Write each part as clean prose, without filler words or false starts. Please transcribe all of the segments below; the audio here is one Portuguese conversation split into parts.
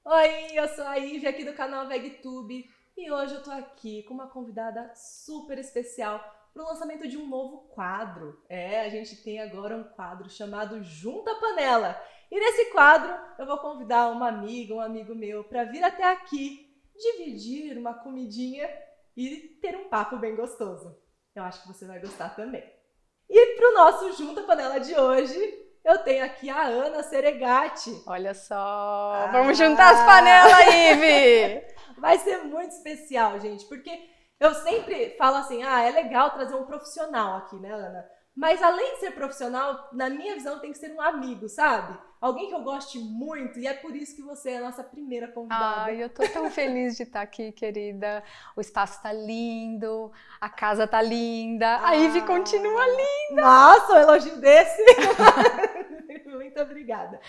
Oi, eu sou a Ivy aqui do canal VegTube e hoje eu tô aqui com uma convidada super especial para o lançamento de um novo quadro. A gente tem agora um quadro chamado Junta Panela. E nesse quadro eu vou convidar uma amiga, um amigo meu para vir até aqui, dividir uma comidinha e ter um papo bem gostoso. Eu acho que você vai gostar também. E para o nosso Junta Panela de hoje, eu tenho aqui a Ana Seregatti. Olha só, vamos juntar as panelas, Ivy! Vai ser muito especial, gente, porque eu sempre falo assim, é legal trazer um profissional aqui, né, Ana? Mas além de ser profissional, na minha visão tem que ser um amigo, sabe? Alguém que eu goste muito e é por isso que você é a nossa primeira convidada. Ai, eu tô tão feliz de estar aqui, querida. O espaço tá lindo, a casa tá linda, a Ivy continua linda. Nossa, um elogio desse! Muito obrigada.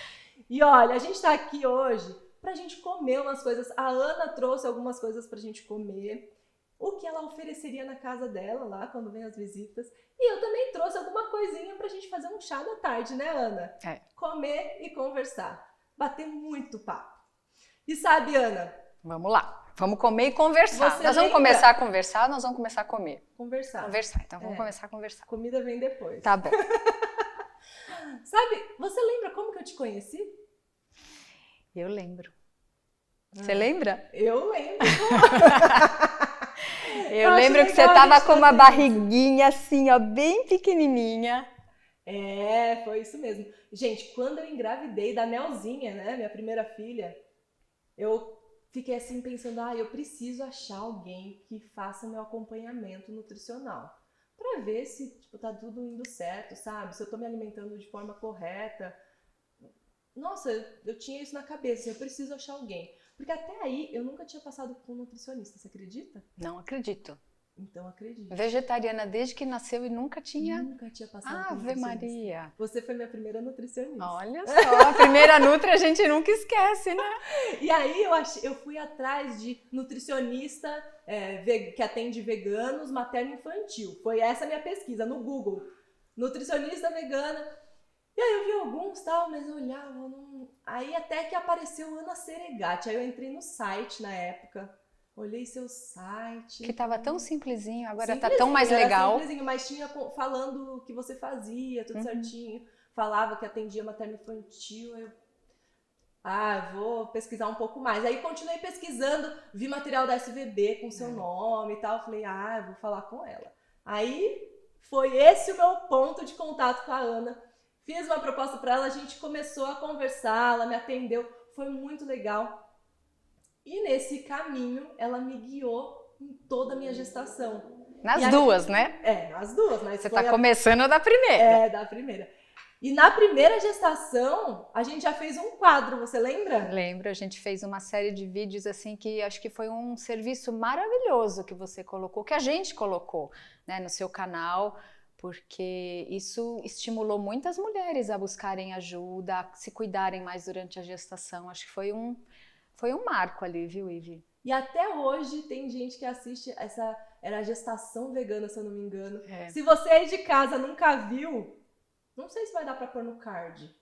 E olha, a gente tá aqui hoje pra gente comer umas coisas. A Ana trouxe algumas coisas pra gente comer. O que ela ofereceria na casa dela lá quando vem as visitas. E eu também trouxe alguma coisinha pra gente fazer um chá da tarde, né, Ana? Comer e conversar. Bater muito papo. E sabe, Ana? Vamos lá, vamos comer e conversar. Nós vamos começar a conversar ou nós vamos começar a comer? Conversar. Conversar, então vamos começar a conversar. Comida vem depois. Tá bom. Sabe, você lembra como que eu te conheci? Eu lembro. Você lembra? Eu lembro. Eu lembro que você tava com uma barriguinha assim, ó, bem pequenininha. Foi isso mesmo. Gente, quando eu engravidei da Nelzinha, né, minha primeira filha, eu fiquei assim pensando, eu preciso achar alguém que faça meu acompanhamento nutricional. Pra ver se tá tudo indo certo, sabe? Se eu tô me alimentando de forma correta. Nossa, eu tinha isso na cabeça, eu preciso achar alguém. Porque até aí eu nunca tinha passado com um nutricionista, você acredita? Não acredito. Então acredito. Vegetariana desde que nasceu e nunca tinha passado com Ave Maria. Você foi minha primeira nutricionista. Olha só, a primeira nutri a gente nunca esquece, né? E aí eu fui atrás de nutricionista que atende veganos, materno e infantil. Foi essa a minha pesquisa no Google. Nutricionista vegana. E aí eu vi alguns tal, mas eu olhava, não... Aí até que apareceu Ana Seregatti. Aí eu entrei no site na época. Olhei seu site. Que tava tão simplesinho, agora tá tão mais legal. Simplesinho, mas tinha falando o que você fazia, tudo certinho. Falava que atendia materno infantil. Eu vou pesquisar um pouco mais. Aí continuei pesquisando, vi material da SVB com seu nome e tal. Falei, eu vou falar com ela. Aí foi esse o meu ponto de contato com a Ana. Fiz uma proposta para ela, a gente começou a conversar, ela me atendeu, foi muito legal. E nesse caminho, ela me guiou em toda a minha gestação. Nas duas, né? Nas duas. Mas você tá começando da primeira. Da primeira. E na primeira gestação, a gente já fez um quadro, você lembra? Lembro, a gente fez uma série de vídeos assim que acho que foi um serviço maravilhoso que você colocou, que a gente colocou, né, no seu canal, porque isso estimulou muitas mulheres a buscarem ajuda, a se cuidarem mais durante a gestação. Acho que foi um marco ali, viu, Ivy? E até hoje tem gente que assiste era a gestação vegana, se eu não me engano. Se você aí de casa nunca viu, não sei se vai dar pra pôr no card,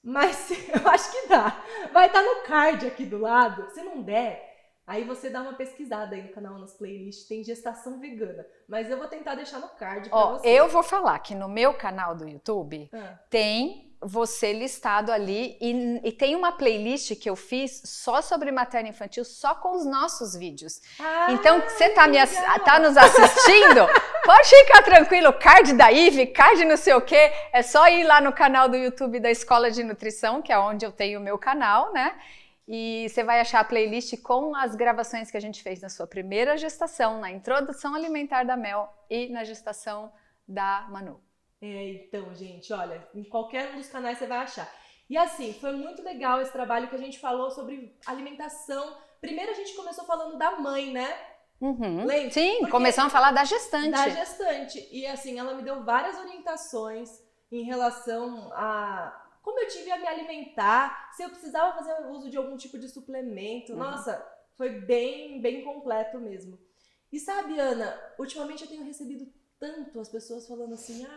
mas eu acho que dá. Vai estar no card aqui do lado. Se não der, aí você dá uma pesquisada aí no canal, nas playlists, tem gestação vegana. Mas eu vou tentar deixar no card pra você. Eu vou falar que no meu canal do YouTube tem você listado ali e tem uma playlist que eu fiz só sobre materno infantil, só com os nossos vídeos. Então, você tá nos assistindo, pode ficar tranquilo, card da Ivy, card não sei o quê, é só ir lá no canal do YouTube da Escola de Nutrição, que é onde eu tenho o meu canal, né? E você vai achar a playlist com as gravações que a gente fez na sua primeira gestação, na introdução alimentar da Mel e na gestação da Manu. Então, gente, olha, em qualquer um dos canais você vai achar. E assim, foi muito legal esse trabalho que a gente falou sobre alimentação. Primeiro a gente começou falando da mãe, né? Lembra? Sim, começamos a falar da gestante. Da gestante. E assim, ela me deu várias orientações em relação a como eu tive a me alimentar, se eu precisava fazer uso de algum tipo de suplemento. Nossa, foi bem, bem completo mesmo. E sabe, Ana, ultimamente eu tenho recebido tanto as pessoas falando assim,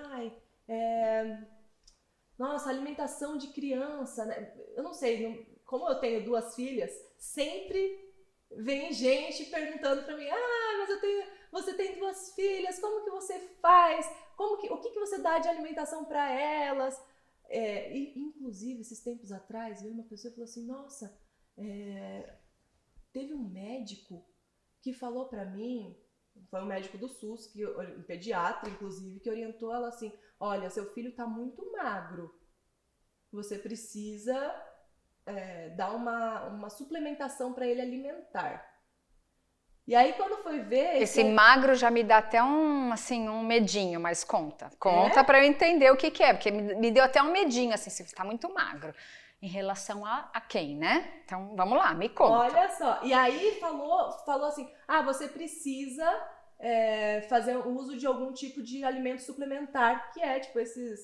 nossa, alimentação de criança, né? Eu não sei como eu tenho 2 filhas, sempre vem gente perguntando pra mim, mas você tem 2 filhas, como que você faz? O que você dá de alimentação pra elas? E, inclusive, esses tempos atrás, veio uma pessoa e falou assim, nossa, teve um médico que falou pra mim, foi um médico do SUS, um pediatra, inclusive, que orientou ela assim, olha, seu filho tá muito magro, você precisa dar uma suplementação para ele alimentar. E aí, quando foi ver... Esse magro já me dá até um medinho, mas conta para eu entender o que é, porque me deu até um medinho, assim, se tá muito magro. Em relação a quem, né? Então, vamos lá, me conta. Olha só, e aí falou assim, você precisa fazer o uso de algum tipo de alimento suplementar, que é, tipo, esses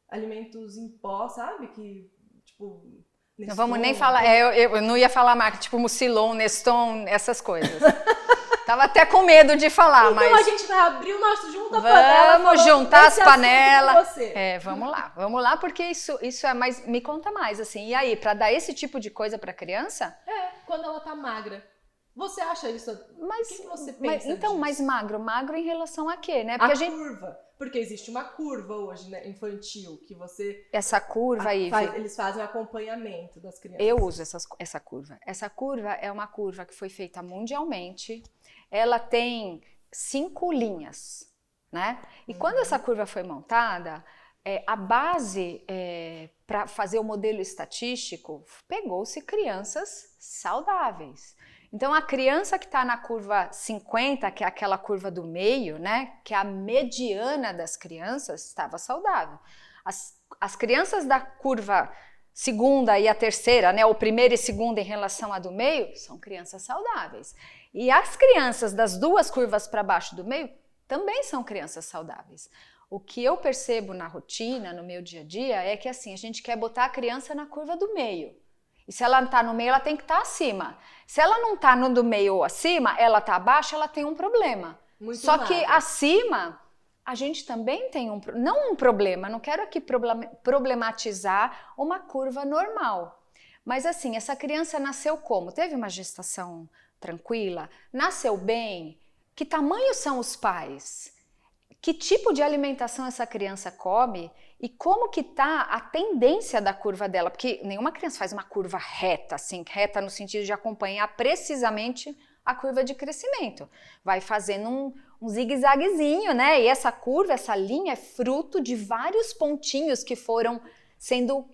alimentos em pó, sabe? Que, tipo... Neston, não vamos nem falar, eu não ia falar marca, tipo Mucilon, Neston, essas coisas. Tava até com medo de falar, então, mas... Então a gente vai abrir o nosso junta-panela. Vamos juntar as panelas. Vamos lá, porque isso é mais... Me conta mais, assim. E aí, pra dar esse tipo de coisa pra criança? Quando ela tá magra. Você acha isso? O que você pensa então, disso? mais magro em relação a quê, né? Porque curva. Porque existe uma curva hoje, né, infantil, que você... Essa curva aí... Eles fazem o acompanhamento das crianças. Eu uso essa curva. Essa curva é uma curva que foi feita mundialmente. Ela tem 5 linhas, né? E quando essa curva foi montada, a base para fazer o modelo estatístico, pegou-se crianças saudáveis. Então, a criança que está na curva 50, que é aquela curva do meio, né, que é a mediana das crianças, estava saudável. As crianças da curva segunda e a terceira, né, o primeiro e segunda em relação à do meio, são crianças saudáveis. E as crianças das 2 curvas para baixo do meio também são crianças saudáveis. O que eu percebo na rotina, no meu dia a dia, é que assim, a gente quer botar a criança na curva do meio. E se ela não está no meio, ela tem que estar acima. Se ela não está no do meio ou acima, ela está abaixo, ela tem um problema. Só que acima, a gente também tem não um problema, não quero aqui problematizar uma curva normal. Mas assim, essa criança nasceu como? Teve uma gestação tranquila? Nasceu bem? Que tamanho são os pais? Que tipo de alimentação essa criança come? E como que tá a tendência da curva dela? Porque nenhuma criança faz uma curva reta, assim, reta no sentido de acompanhar precisamente a curva de crescimento. Vai fazendo um zigue-zaguezinho, né? E essa curva, essa linha é fruto de vários pontinhos que foram sendo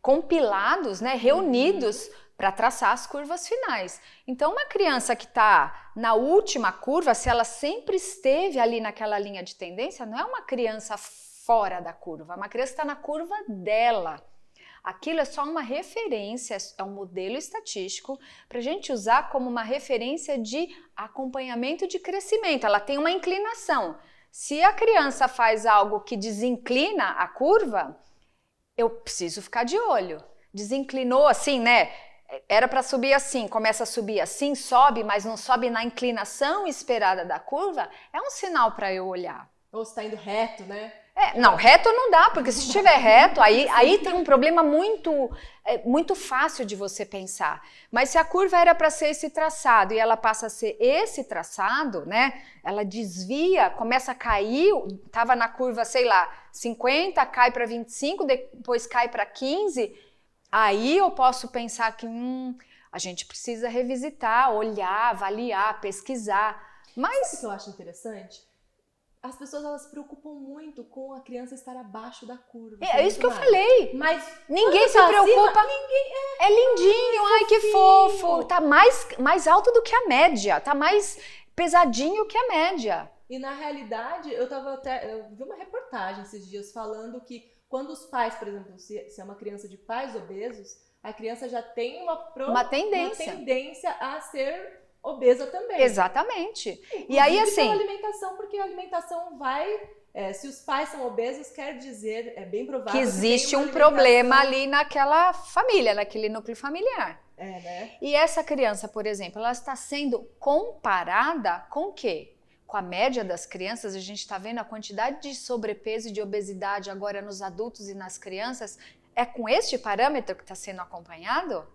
compilados, né? Reunidos para traçar as curvas finais. Então, uma criança que está na última curva, se ela sempre esteve ali naquela linha de tendência, não é uma criança fora da curva, é uma criança que está na curva dela. Aquilo é só uma referência, é um modelo estatístico para a gente usar como uma referência de acompanhamento de crescimento. Ela tem uma inclinação. Se a criança faz algo que desinclina a curva, eu preciso ficar de olho. Desinclinou assim, né? Era para subir assim, começa a subir assim, sobe, mas não sobe na inclinação esperada da curva, é um sinal para eu olhar. Ou se está indo reto, né? Não, reto não dá, porque se estiver reto, aí tem um problema muito fácil de você pensar. Mas se a curva era para ser esse traçado e ela passa a ser esse traçado, né? Ela desvia, começa a cair, estava na curva, sei lá, 50, cai para 25, depois cai para 15... Aí eu posso pensar que a gente precisa revisitar, olhar, avaliar, pesquisar. Mas sabe o que eu acho interessante? As pessoas elas se preocupam muito com a criança estar abaixo da curva. É isso que eu falei. Mas ninguém se preocupa. É lindinho, ai que fofo. Tá mais alto do que a média, tá mais pesadinho que a média. E na realidade, eu vi uma reportagem esses dias falando que quando os pais, por exemplo, se é uma criança de pais obesos, a criança já tem uma tendência a ser obesa também. Exatamente. Inclusive, e aí assim, pela alimentação, porque a alimentação vai... se os pais são obesos, quer dizer, é bem provável que existe um problema ali naquela família, naquele núcleo familiar. Né? E essa criança, por exemplo, ela está sendo comparada com o quê? Com a média das crianças, a gente está vendo a quantidade de sobrepeso e de obesidade agora nos adultos e nas crianças é com este parâmetro que está sendo acompanhado?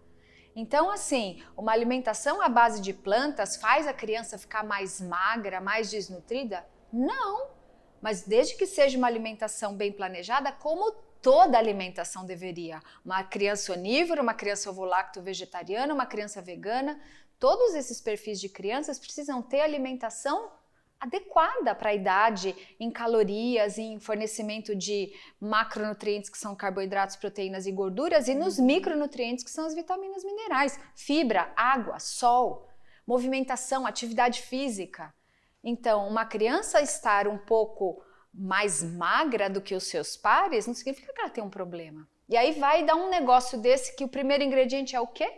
Então, assim, uma alimentação à base de plantas faz a criança ficar mais magra, mais desnutrida? Não, mas desde que seja uma alimentação bem planejada, como toda alimentação deveria. Uma criança onívora, uma criança ovolacto vegetariana, uma criança vegana, todos esses perfis de crianças precisam ter alimentação adequada para a idade, em calorias, em fornecimento de macronutrientes, que são carboidratos, proteínas e gorduras, e nos micronutrientes, que são as vitaminas minerais, fibra, água, sol, movimentação, atividade física. Então, uma criança estar um pouco mais magra do que os seus pares, não significa que ela tem um problema. E aí vai dar um negócio desse que o primeiro ingrediente é o quê?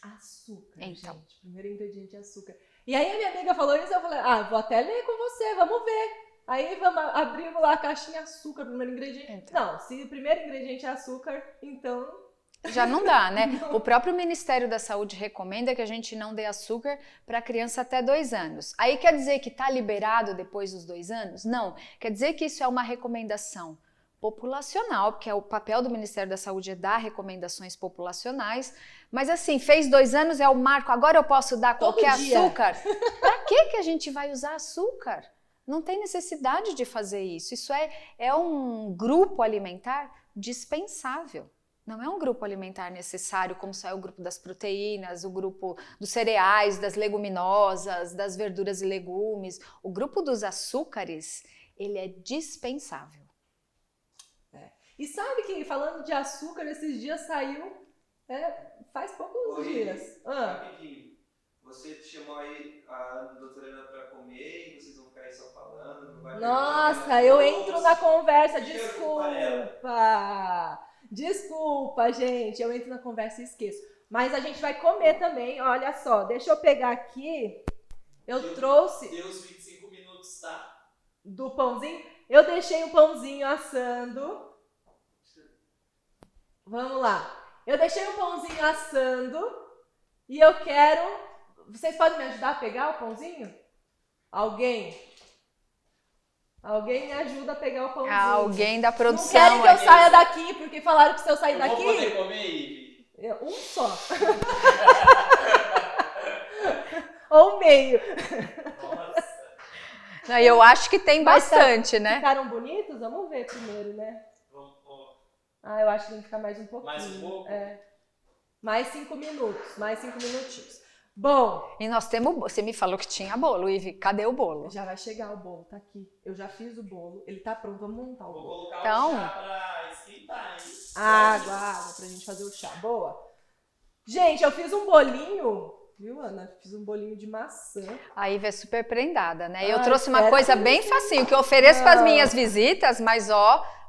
Açúcar, então. gente. O primeiro ingrediente é açúcar. E aí a minha amiga falou isso, eu falei, vou até ler com você, vamos ver. Aí abrimos lá a caixinha açúcar, primeiro ingrediente. Então. Não, se o primeiro ingrediente é açúcar, então... Já não dá, né? Não. O próprio Ministério da Saúde recomenda que a gente não dê açúcar para criança até 2 anos. Aí quer dizer que está liberado depois dos 2 anos? Não. Quer dizer que isso é uma recomendação populacional, porque o papel do Ministério da Saúde é dar recomendações populacionais, mas assim, fez 2 anos, é o marco, agora eu posso dar qualquer açúcar? Para que a gente vai usar açúcar? Não tem necessidade de fazer isso. Isso é um grupo alimentar dispensável. Não é um grupo alimentar necessário, como só é o grupo das proteínas, o grupo dos cereais, das leguminosas, das verduras e legumes. O grupo dos açúcares, ele é dispensável. E sabe que, falando de açúcar, esses dias saiu, faz poucos dias. Rapidinho, você chamou aí a doutora Ana pra comer e vocês vão ficar aí só falando, não vai... Nossa, eu entro na conversa, Desculpa, gente, eu entro na conversa e esqueço. Mas a gente vai comer também, olha só, deixa eu pegar aqui, trouxe... Deu os 25 minutos, tá? Do pãozinho, eu deixei o pãozinho assando... Vamos lá. Eu deixei o pãozinho assando e eu quero... Vocês podem me ajudar a pegar o pãozinho? Alguém? Alguém me ajuda a pegar o pãozinho. Alguém da produção. Não querem que eu saia daqui, porque falaram que se eu sair daqui... Eu vou poder comer, Ive? Um só. Ou meio. Nossa. Não, eu acho que tem bastante, né? Ficaram bonitos? Vamos ver primeiro, né? Eu acho que tem que ficar mais um pouquinho. Mais um pouco? Mais 5 minutos, mais 5 minutinhos. Bom. E nós temos, você me falou que tinha bolo, Ive, cadê o bolo? Já vai chegar o bolo, tá aqui. Eu já fiz o bolo, ele tá pronto, vamos montar o bolo. Vou colocar o chá pra esquentar, hein? Água pra gente fazer o chá. Boa. Gente, eu fiz um bolinho, viu, Ana? Fiz um bolinho de maçã. A Ive é super prendada, né? Eu trouxe uma coisa bem facinho, que eu ofereço para as minhas visitas, mas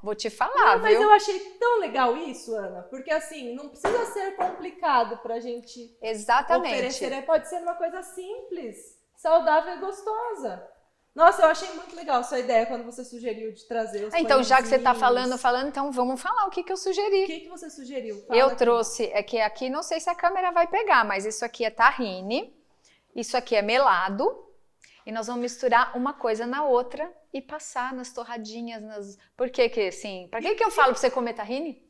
vou te falar, viu? Mas eu achei tão legal isso, Ana, porque assim, não precisa ser complicado pra gente oferecer. Pode ser uma coisa simples, saudável e gostosa. Nossa, eu achei muito legal a sua ideia quando você sugeriu de trazer os Então, já que você tá falando, então vamos falar o que eu sugeri. O que você sugeriu? Eu trouxe, que aqui, não sei se a câmera vai pegar, mas isso aqui é tahine, isso aqui é melado, e nós vamos misturar uma coisa na outra e passar nas torradinhas, Por que assim? Pra que eu falo pra você comer tahine?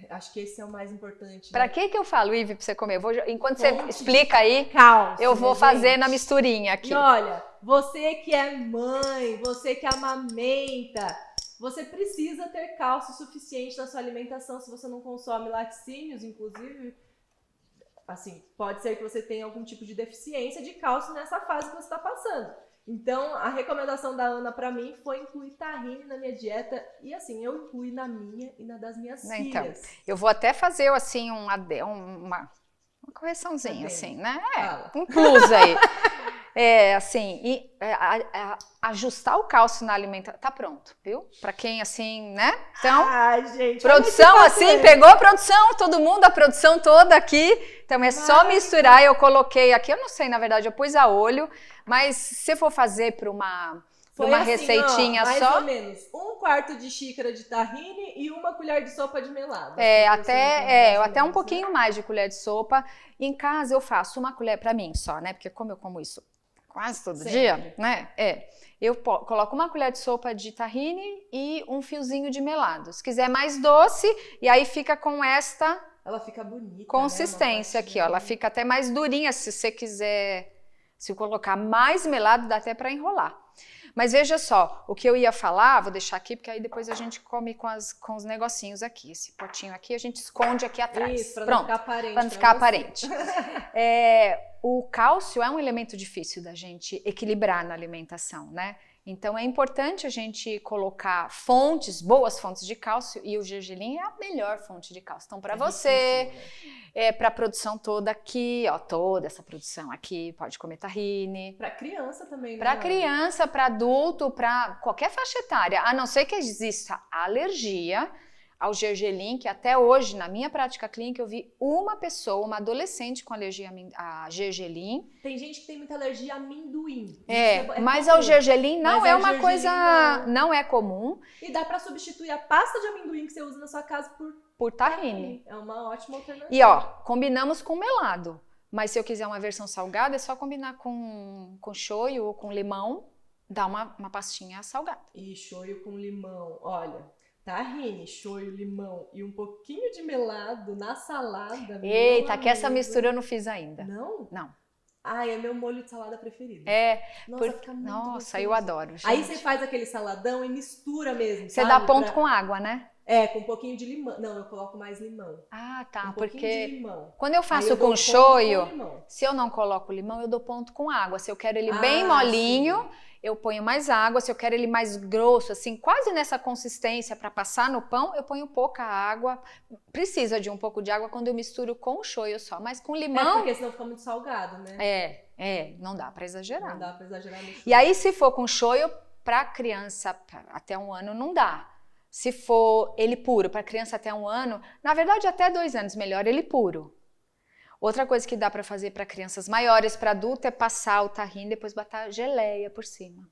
Acho que esse é o mais importante. Pra que eu falo, Ive, pra você comer? Enquanto você explica aí, eu vou fazer na misturinha aqui. E olha, você que é mãe, você que amamenta, você precisa ter cálcio suficiente na sua alimentação. Se você não consome laticínios, inclusive, assim, pode ser que você tenha algum tipo de deficiência de cálcio nessa fase que você está passando. Então, a recomendação da Ana para mim foi incluir tahine na minha dieta e assim, eu incluí na minha e na das minhas filhas. Então, eu vou até fazer assim uma correçãozinha, assim, né? Um plus aí. Ajustar o cálcio na alimentação. Tá pronto, viu? Pra quem assim, né? Então, gente, produção assim, pegou a produção, todo mundo, a produção toda aqui. Então é só misturar. Eu coloquei aqui, eu não sei, na verdade, eu pus a olho, mas se for fazer para uma receitinha mais só. Mais ou menos 1/4 de xícara de tahine e 1 colher de sopa de melado. Até um pouquinho mais de colher de sopa. Em casa eu faço 1 colher para mim só, né? Porque como eu como isso quase todo Sempre. dia, né? Eu coloco uma colher de sopa de tahine e um fiozinho de melado. Se quiser mais doce, e aí fica com esta Ela fica bonita, consistência né? aqui, ó. Ela fica até mais durinha, se você quiser. Se colocar mais melado, dá até para enrolar. Mas veja só, o que eu ia falar, vou deixar aqui, porque aí depois a gente come com os negocinhos aqui. Esse potinho aqui a gente esconde aqui atrás. Isso, pra Pronto, não ficar aparente. para não ficar aparente. O cálcio é um elemento difícil da gente equilibrar na alimentação, né? Então é importante a gente colocar boas fontes de cálcio, e o gergelim é a melhor fonte de cálcio. Então para você, para a produção toda aqui, ó, toda essa produção aqui, pode comer tahine. Para criança também, né? Para criança, para adulto, para qualquer faixa etária, a não ser que exista alergia ao gergelim, que até hoje, na minha prática clínica, eu vi uma pessoa, uma adolescente com alergia a gergelim. Tem gente que tem muita alergia a amendoim. Mas ao gergelim não é uma coisa, não é comum. E dá para substituir a pasta de amendoim que você usa na sua casa por tahine. É uma ótima alternativa. E ó, combinamos com melado. Mas se eu quiser uma versão salgada, é só combinar com shoyu ou com limão, dá uma pastinha salgada. E shoyu com limão, olha... Tahine, shoyu, limão e um pouquinho de melado na salada. Eita, que essa mistura eu não fiz ainda. Não? Não. Ai, é meu molho de salada preferido. Fica muito gostoso. Eu adoro, gente. Aí você faz aquele saladão e mistura mesmo, Você dá ponto com água, né? Com um pouquinho de limão. Não, eu coloco mais limão. Ah, tá, pouquinho de limão. Quando eu faço com shoyu, se eu não coloco limão, eu dou ponto com água. Se eu quero ele bem molinho... Sim. Eu ponho mais água, se eu quero ele mais grosso, assim, quase nessa consistência para passar no pão, eu ponho pouca água. Precisa de um pouco de água quando eu misturo com o shoyu só, mas com limão... porque senão fica muito salgado, né? Não dá para exagerar. Não dá para exagerar no shoyu. E aí, se for com shoyu, para criança até 1 ano, não dá. Se for ele puro, para criança até 1 ano, na verdade até 2 anos, melhor ele puro. Outra coisa que dá para fazer para crianças maiores, para adulto, é passar o tahine e depois botar geleia por cima.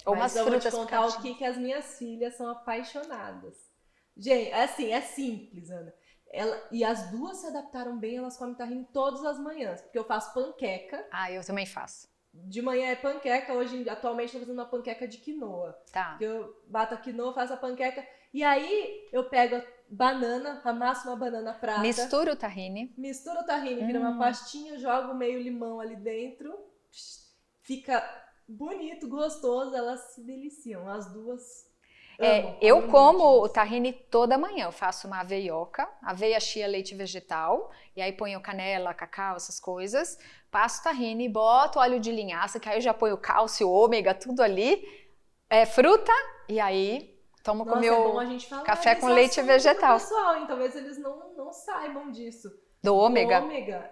Ou umas frutas. Eu vou te contar o que as minhas filhas são apaixonadas. Gente, é simples, Ana. E as duas se adaptaram bem, elas comem tahine todas as manhãs, porque eu faço panqueca. Eu também faço. De manhã é panqueca, atualmente estou fazendo uma panqueca de quinoa. Tá. Eu bato a quinoa, faço a panqueca, e aí eu pego banana, amasso uma banana prata. Mistura o tahine. Vira uma pastinha, jogo meio limão ali dentro. Fica bonito, gostoso, elas se deliciam. As duas amam. Eu como o tahine toda manhã. Eu faço uma aveioca, aveia, chia, leite vegetal. E aí ponho canela, cacau, essas coisas. Passo tahine, boto óleo de linhaça, que aí eu já ponho cálcio, ômega, tudo ali. Fruta, e aí... Tomo com meu café com leite vegetal. Pessoal, hein? Talvez eles não saibam disso. Do ômega? Do ômega,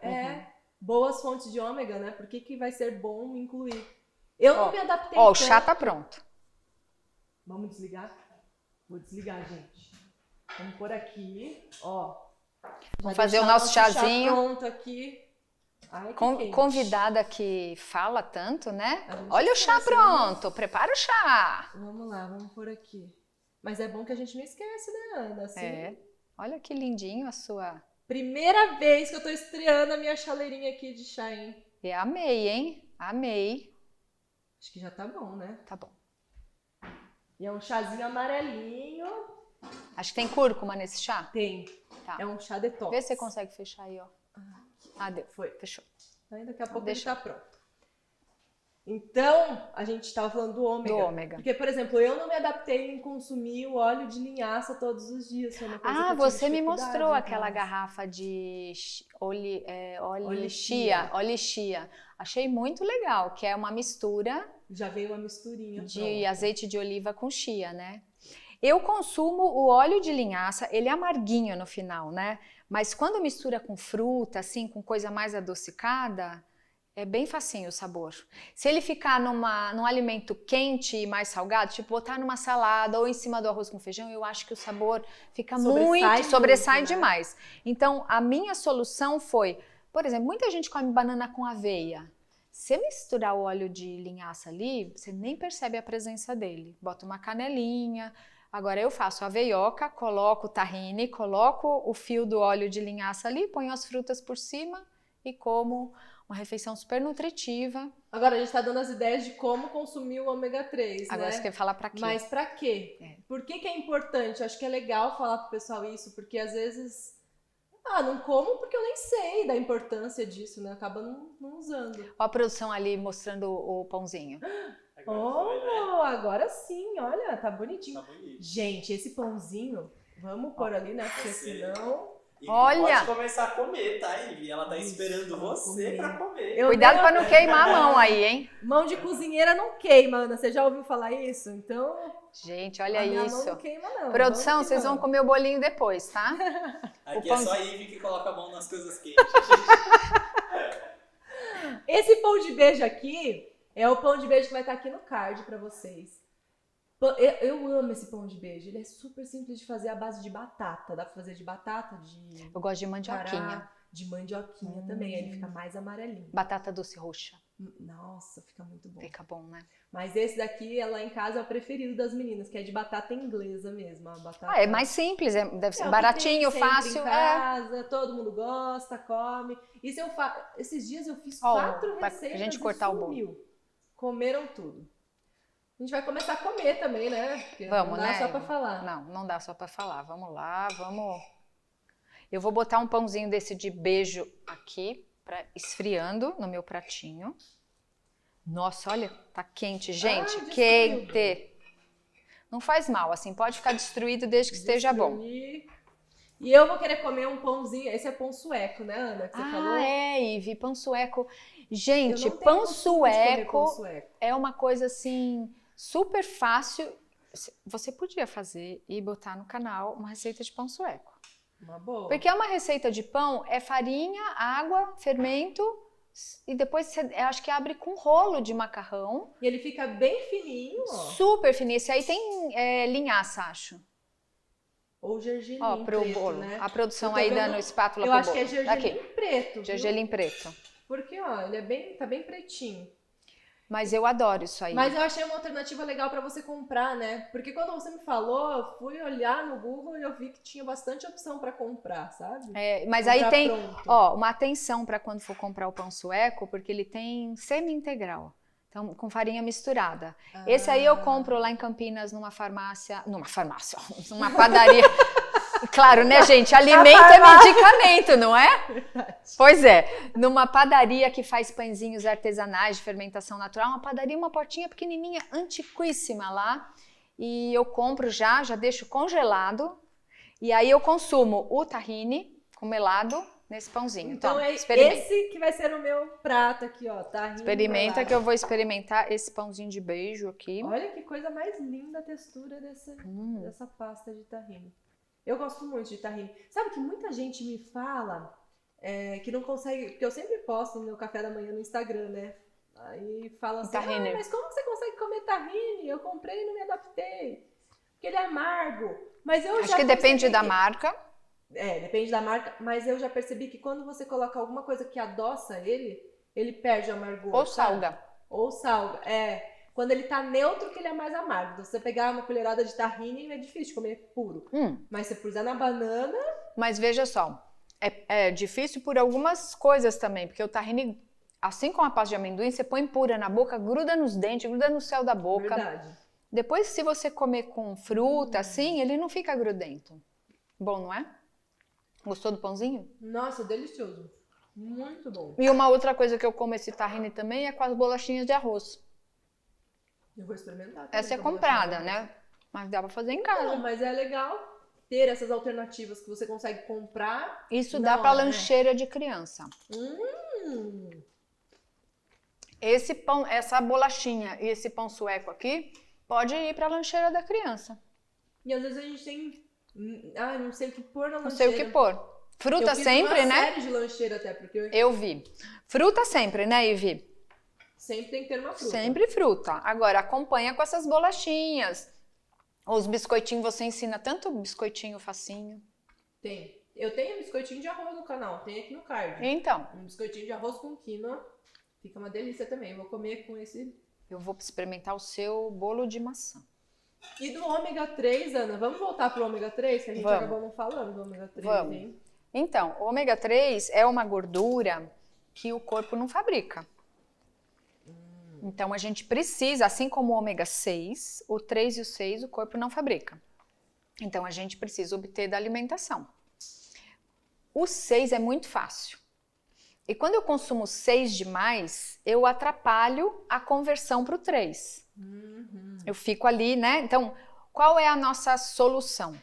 boas fontes de ômega, né? Por que vai ser bom incluir? Eu não me adaptei o chá tá pronto. Vamos desligar? Vou desligar, gente. Vamos por aqui, Vamos fazer o nosso chazinho. Chá pronto aqui. Ai, convidada que fala tanto, né? Olha o chá pronto, prepara o chá. Vamos lá, vamos por aqui. Mas é bom que a gente não esquece, né, Ana? Assim, olha que lindinho a sua... Primeira vez que eu tô estreando a minha chaleirinha aqui de chá, hein? Amei, hein? Amei. Acho que já tá bom, né? Tá bom. E é um chazinho amarelinho. Acho que tem cúrcuma nesse chá? Tem. Tá. É um chá detox. Vê se você consegue fechar aí, ó. Deu. Fechou. Aí daqui a pouco ele tá pronto. Então, a gente estava falando do ômega. Porque, por exemplo, eu não me adaptei em consumir o óleo de linhaça todos os dias. Foi uma coisa que eu você me mostrou aquela garrafa de óleo chia. Achei muito legal, que é uma mistura... Já veio uma misturinha de azeite de oliva com chia, né? Eu consumo o óleo de linhaça, ele é amarguinho no final, né? Mas quando mistura com fruta, assim, com coisa mais adocicada... É bem facinho o sabor. Se ele ficar num alimento quente e mais salgado, tipo botar numa salada ou em cima do arroz com feijão, eu acho que o sabor fica sobressai demais. Então, a minha solução foi, por exemplo, muita gente come banana com aveia. Se misturar o óleo de linhaça ali, você nem percebe a presença dele. Bota uma canelinha. Agora eu faço a aveioca, coloco o tahine, coloco o fio do óleo de linhaça ali, ponho as frutas por cima e como uma refeição super nutritiva. Agora a gente tá dando as ideias de como consumir o ômega 3, Agora né? você quer falar pra quê? Mas pra quê? É. Por que é importante? Acho que é legal falar pro pessoal isso, porque às vezes... não como porque eu nem sei da importância disso, né? Acaba não usando. Olha a produção ali mostrando o pãozinho. Agora sim, olha, tá bonitinho. Tá bonito. Gente, esse pãozinho, vamos pôr ali, né? Porque senão... Ivy, Olha! pode começar a comer, tá, Ivy? Ela tá esperando você pra comer. Cuidado pra não queimar a mão aí, hein? Mão de cozinheira não queima, Ana. Você já ouviu falar isso? Então... Gente, olha a minha isso. mão não queima, não. Produção, vocês vão comer o bolinho depois, tá? Aqui o é só a Ivy que coloca a mão nas coisas quentes. Esse pão de beijo aqui é o pão de beijo que vai estar aqui no card pra vocês. Eu amo esse pão de beijo. Ele é super simples de fazer à base de batata. Dá pra fazer de batata, de... Eu gosto de mandioquinha. De mandioquinha também. Aí ele fica mais amarelinho. Batata doce roxa. Nossa, fica muito bom. Fica bom, né? Mas esse daqui, lá em casa, é o preferido das meninas, que é de batata inglesa mesmo. A batata... é mais simples, deve ser o que baratinho, tem sempre fácil. Em casa, todo mundo gosta, come. Isso esses dias eu fiz 4 receitas pra gente cortar e sumiu. Comeram tudo. A gente vai começar a comer também, né? Porque vamos, não dá né? só pra falar. Não dá só pra falar. Vamos lá, vamos. Eu vou botar um pãozinho desse de beijo aqui, esfriando no meu pratinho. Nossa, olha, tá quente, gente, quente. Não faz mal, assim, pode ficar destruído desde que esteja bom. E eu vou querer comer um pãozinho, esse é pão sueco, né, Ana, que você falou? Ivy, pão sueco. Gente, pão sueco é uma coisa, assim, super fácil. Você podia fazer e botar no canal uma receita de pão sueco. Uma boa. Porque é uma receita de pão, é farinha, água, fermento... E depois você, acho que abre com rolo de macarrão. E ele fica bem fininho, ó. Super fininho. Esse aí tem linhaça, acho. Ou gergelim pro preto, bolo. né? A produção aí dando espátula pro bolo. Eu acho que é gergelim preto. Gergelim preto. Porque, ó, ele tá bem pretinho. Mas eu adoro isso aí. Mas eu achei uma alternativa legal pra você comprar, né? Porque quando você me falou, eu fui olhar no Google e eu vi que tinha bastante opção pra comprar, sabe? Mas comprar aí tem, uma atenção pra quando for comprar o pão sueco, porque ele tem semi-integral. Então, com farinha misturada. Esse aí eu compro lá em Campinas numa padaria. Claro, né, gente? Alimento é medicamento, não é? Verdade. Pois é. Numa padaria que faz pãezinhos artesanais de fermentação natural, uma padaria, uma portinha pequenininha, antiquíssima lá. E eu compro já deixo congelado. E aí eu consumo o tahine com melado nesse pãozinho. Então é esse que vai ser o meu prato aqui, ó. Tahine experimenta melado. Que eu vou experimentar esse pãozinho de beijo aqui. Olha que coisa mais linda a textura dessa pasta de tahine. Eu gosto muito de tahine. Sabe que muita gente me fala que não consegue... Porque eu sempre posto no meu café da manhã no Instagram, né? Aí fala assim, mas como você consegue comer tahine? Eu comprei e não me adaptei. Porque ele é amargo. Mas eu Acho que depende da marca. Depende da marca. Mas eu já percebi que quando você coloca alguma coisa que adoça ele perde o amargor. Ou salga. Ou salga, Quando ele tá neutro, que ele é mais amargo. Então, se você pegar uma colherada de tahine, é difícil de comer puro. Mas se você puser na banana... Mas veja só, é difícil por algumas coisas também. Porque o tahine, assim como a pasta de amendoim, você põe pura na boca, gruda nos dentes, gruda no céu da boca. Verdade. Depois, se você comer com fruta, assim, ele não fica grudento. Bom, não é? Gostou do pãozinho? Nossa, delicioso. Muito bom. E uma outra coisa que eu como esse tahine também é com as bolachinhas de arroz. Eu vou experimentar. Essa é comprada, né? Mas dá pra fazer em casa. Não, mas é legal ter essas alternativas que você consegue comprar. Isso dá pra lancheira de criança. Esse pão, essa bolachinha e esse pão sueco aqui pode ir pra lancheira da criança. E às vezes a gente tem... não sei o que pôr na lancheira. Não sei o que pôr. Fruta sempre, né? Série de lancheira até, porque eu vi. Fruta sempre, né, Ivy? Sempre tem que ter uma fruta. Sempre fruta. Agora, acompanha com essas bolachinhas. Ou os biscoitinhos, você ensina tanto biscoitinho facinho. Tem. Eu tenho biscoitinho de arroz no canal, tem aqui no card. Então. Um biscoitinho de arroz com quinoa. Fica uma delícia também. Vou comer com esse... Eu vou experimentar o seu bolo de maçã. E do ômega 3, Ana, vamos voltar pro ômega 3, que a gente acabou não falando do ômega 3, vamos. Hein? Então, o ômega 3 é uma gordura que o corpo não fabrica. Então a gente precisa, assim como o ômega 6, o 3 e o 6 o corpo não fabrica. Então a gente precisa obter da alimentação. O 6 é muito fácil. E quando eu consumo 6 demais, eu atrapalho a conversão para o 3. Eu fico ali, né? Então, qual é a nossa solução?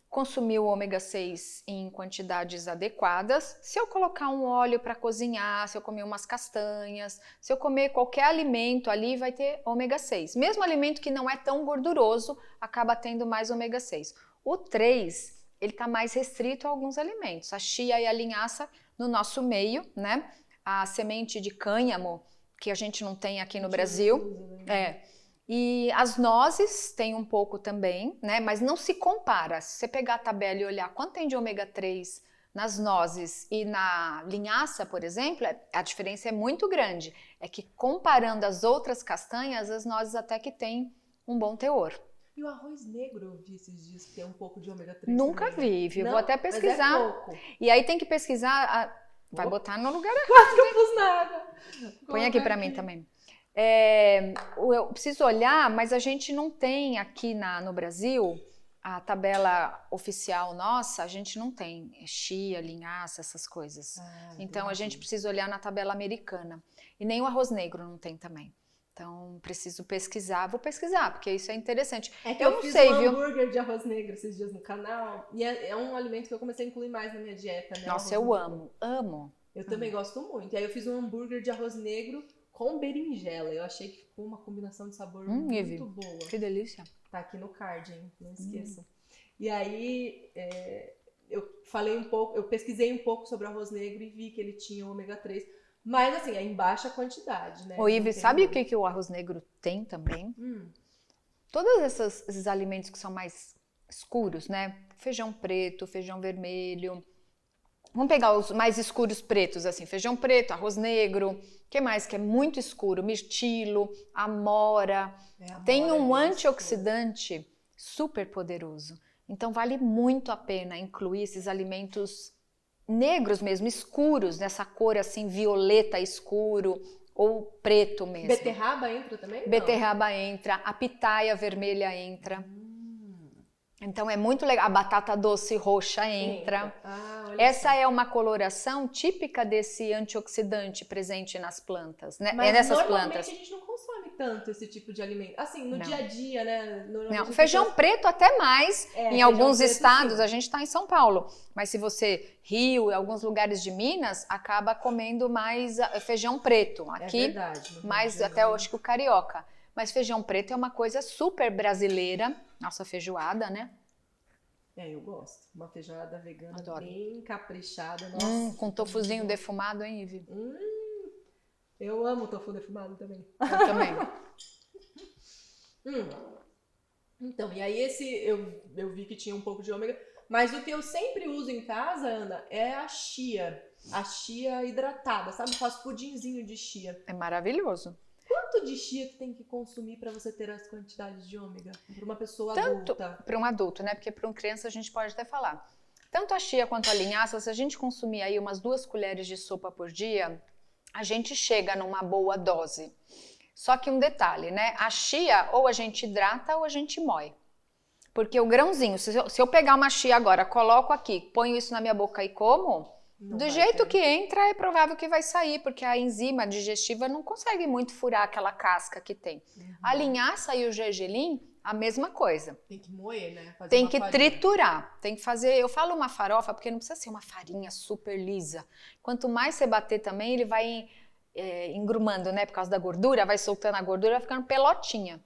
Consumir o ômega 6 em quantidades adequadas. Se eu colocar um óleo para cozinhar, se eu comer umas castanhas, se eu comer qualquer alimento ali, vai ter ômega 6. Mesmo alimento que não é tão gorduroso, acaba tendo mais ômega 6. O 3, ele está mais restrito a alguns alimentos. A chia e a linhaça no nosso meio, né? A semente de cânhamo, que a gente não tem aqui no Brasil. E as nozes tem um pouco também, né? Mas não se compara. Se você pegar a tabela e olhar quanto tem de ômega 3 nas nozes e na linhaça, por exemplo, a diferença é muito grande. É que comparando as outras castanhas, as nozes até que tem um bom teor. E o arroz negro, eu vi esses dias que tem um pouco de ômega 3 Nunca também. vi, viu? Não, vou até pesquisar. Mas é pouco. E aí tem que pesquisar, vai botar no lugar errado. Quase que eu pus nada. Põe aqui pra mim também. Eu preciso olhar, mas a gente não tem aqui no Brasil, a tabela oficial nossa, a gente não tem chia, linhaça, essas coisas. Então a gente precisa olhar na tabela americana. E nem o arroz negro não tem também. Então preciso pesquisar, vou pesquisar, porque isso é interessante. É que eu fiz um hambúrguer de arroz negro esses dias no canal, e é um alimento que eu comecei a incluir mais na minha dieta, né? Nossa, eu amo. Eu também gosto muito. E aí eu fiz um hambúrguer de arroz negro com berinjela. Eu achei que ficou uma combinação de sabor muito boa. Que delícia. Tá aqui no card, hein? Não esqueçam. E aí, eu pesquisei um pouco sobre o arroz negro e vi que ele tinha ômega 3. Mas, assim, é em baixa quantidade, né? Ô, Ive, sabe o que o arroz negro tem também? Todos esses alimentos que são mais escuros, né? Feijão preto, feijão vermelho. Vamos pegar os mais escuros pretos, assim. Feijão preto, arroz negro. O que mais que é muito escuro? Mirtilo, amora. Tem um antioxidante super poderoso. Então vale muito a pena incluir esses alimentos negros mesmo, escuros, nessa cor assim violeta escuro ou preto mesmo. Beterraba entra também? Beterraba entra, a pitaia vermelha entra. Então é muito legal. A batata doce roxa entra. Essa é uma coloração típica desse antioxidante presente nas plantas, né? Mas nessas normalmente plantas. A gente não consome tanto esse tipo de alimento. Assim, no dia a dia, né? Não, feijão preto até mais. Em alguns estados, sim. A gente está em São Paulo. Mas se você, Rio, em alguns lugares de Minas, acaba comendo mais feijão preto. Aqui, verdade, mais até eu acho que o carioca. Mas feijão preto é uma coisa super brasileira. Nossa feijoada, né? Eu gosto. Uma feijoada vegana. Adoro. Bem caprichada. Nossa, com tofuzinho defumado, hein, Ivi? Eu amo tofu defumado também. Eu também. Então, e aí eu vi que tinha um pouco de ômega. Mas o que eu sempre uso em casa, Ana, é a chia. A chia hidratada, sabe? Eu faço pudinzinho de chia. É maravilhoso. Quanto de chia que tem que consumir para você ter as quantidades de ômega? Para uma pessoa adulta? Para um adulto, né? Porque para uma criança a gente pode até falar. Tanto a chia quanto a linhaça, se a gente consumir aí umas 2 colheres de sopa por dia, a gente chega numa boa dose. Só que um detalhe, né? A chia ou a gente hidrata ou a gente moe. Porque o grãozinho, se eu pegar uma chia agora, coloco aqui, ponho isso na minha boca e como... Do jeito que entra, é provável que vai sair, porque a enzima digestiva não consegue muito furar aquela casca que tem. A linhaça e o gergelim, a mesma coisa. Tem que moer, né? Tem que triturar. Tem que fazer, eu falo uma farofa, porque não precisa ser uma farinha super lisa. Quanto mais você bater também, ele vai engrumando, né? Por causa da gordura, vai soltando a gordura, vai ficando pelotinha.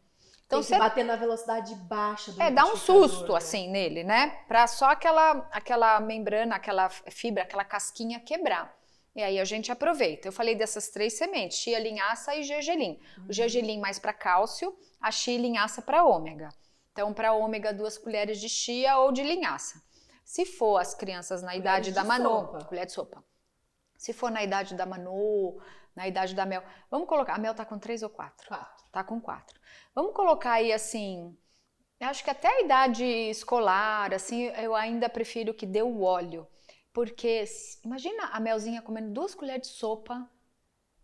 Então, tem que bater na velocidade baixa do dá um susto, assim, nele, né? Pra só aquela membrana, aquela fibra, aquela casquinha quebrar. E aí a gente aproveita. Eu falei dessas 3 sementes, chia, linhaça e gergelim. O gergelim mais para cálcio, a chia e linhaça para ômega. Então, para ômega, 2 colheres de chia ou de linhaça. Se for as crianças na idade da Manu, colher de sopa. Se for na idade da Manu, na idade da Mel, vamos colocar, a Mel tá com 3 ou 4? 4. Tá com 4. Vamos colocar aí assim, eu acho que até a idade escolar, assim, eu ainda prefiro que dê o óleo. Porque imagina a Melzinha comendo 2 colheres de sopa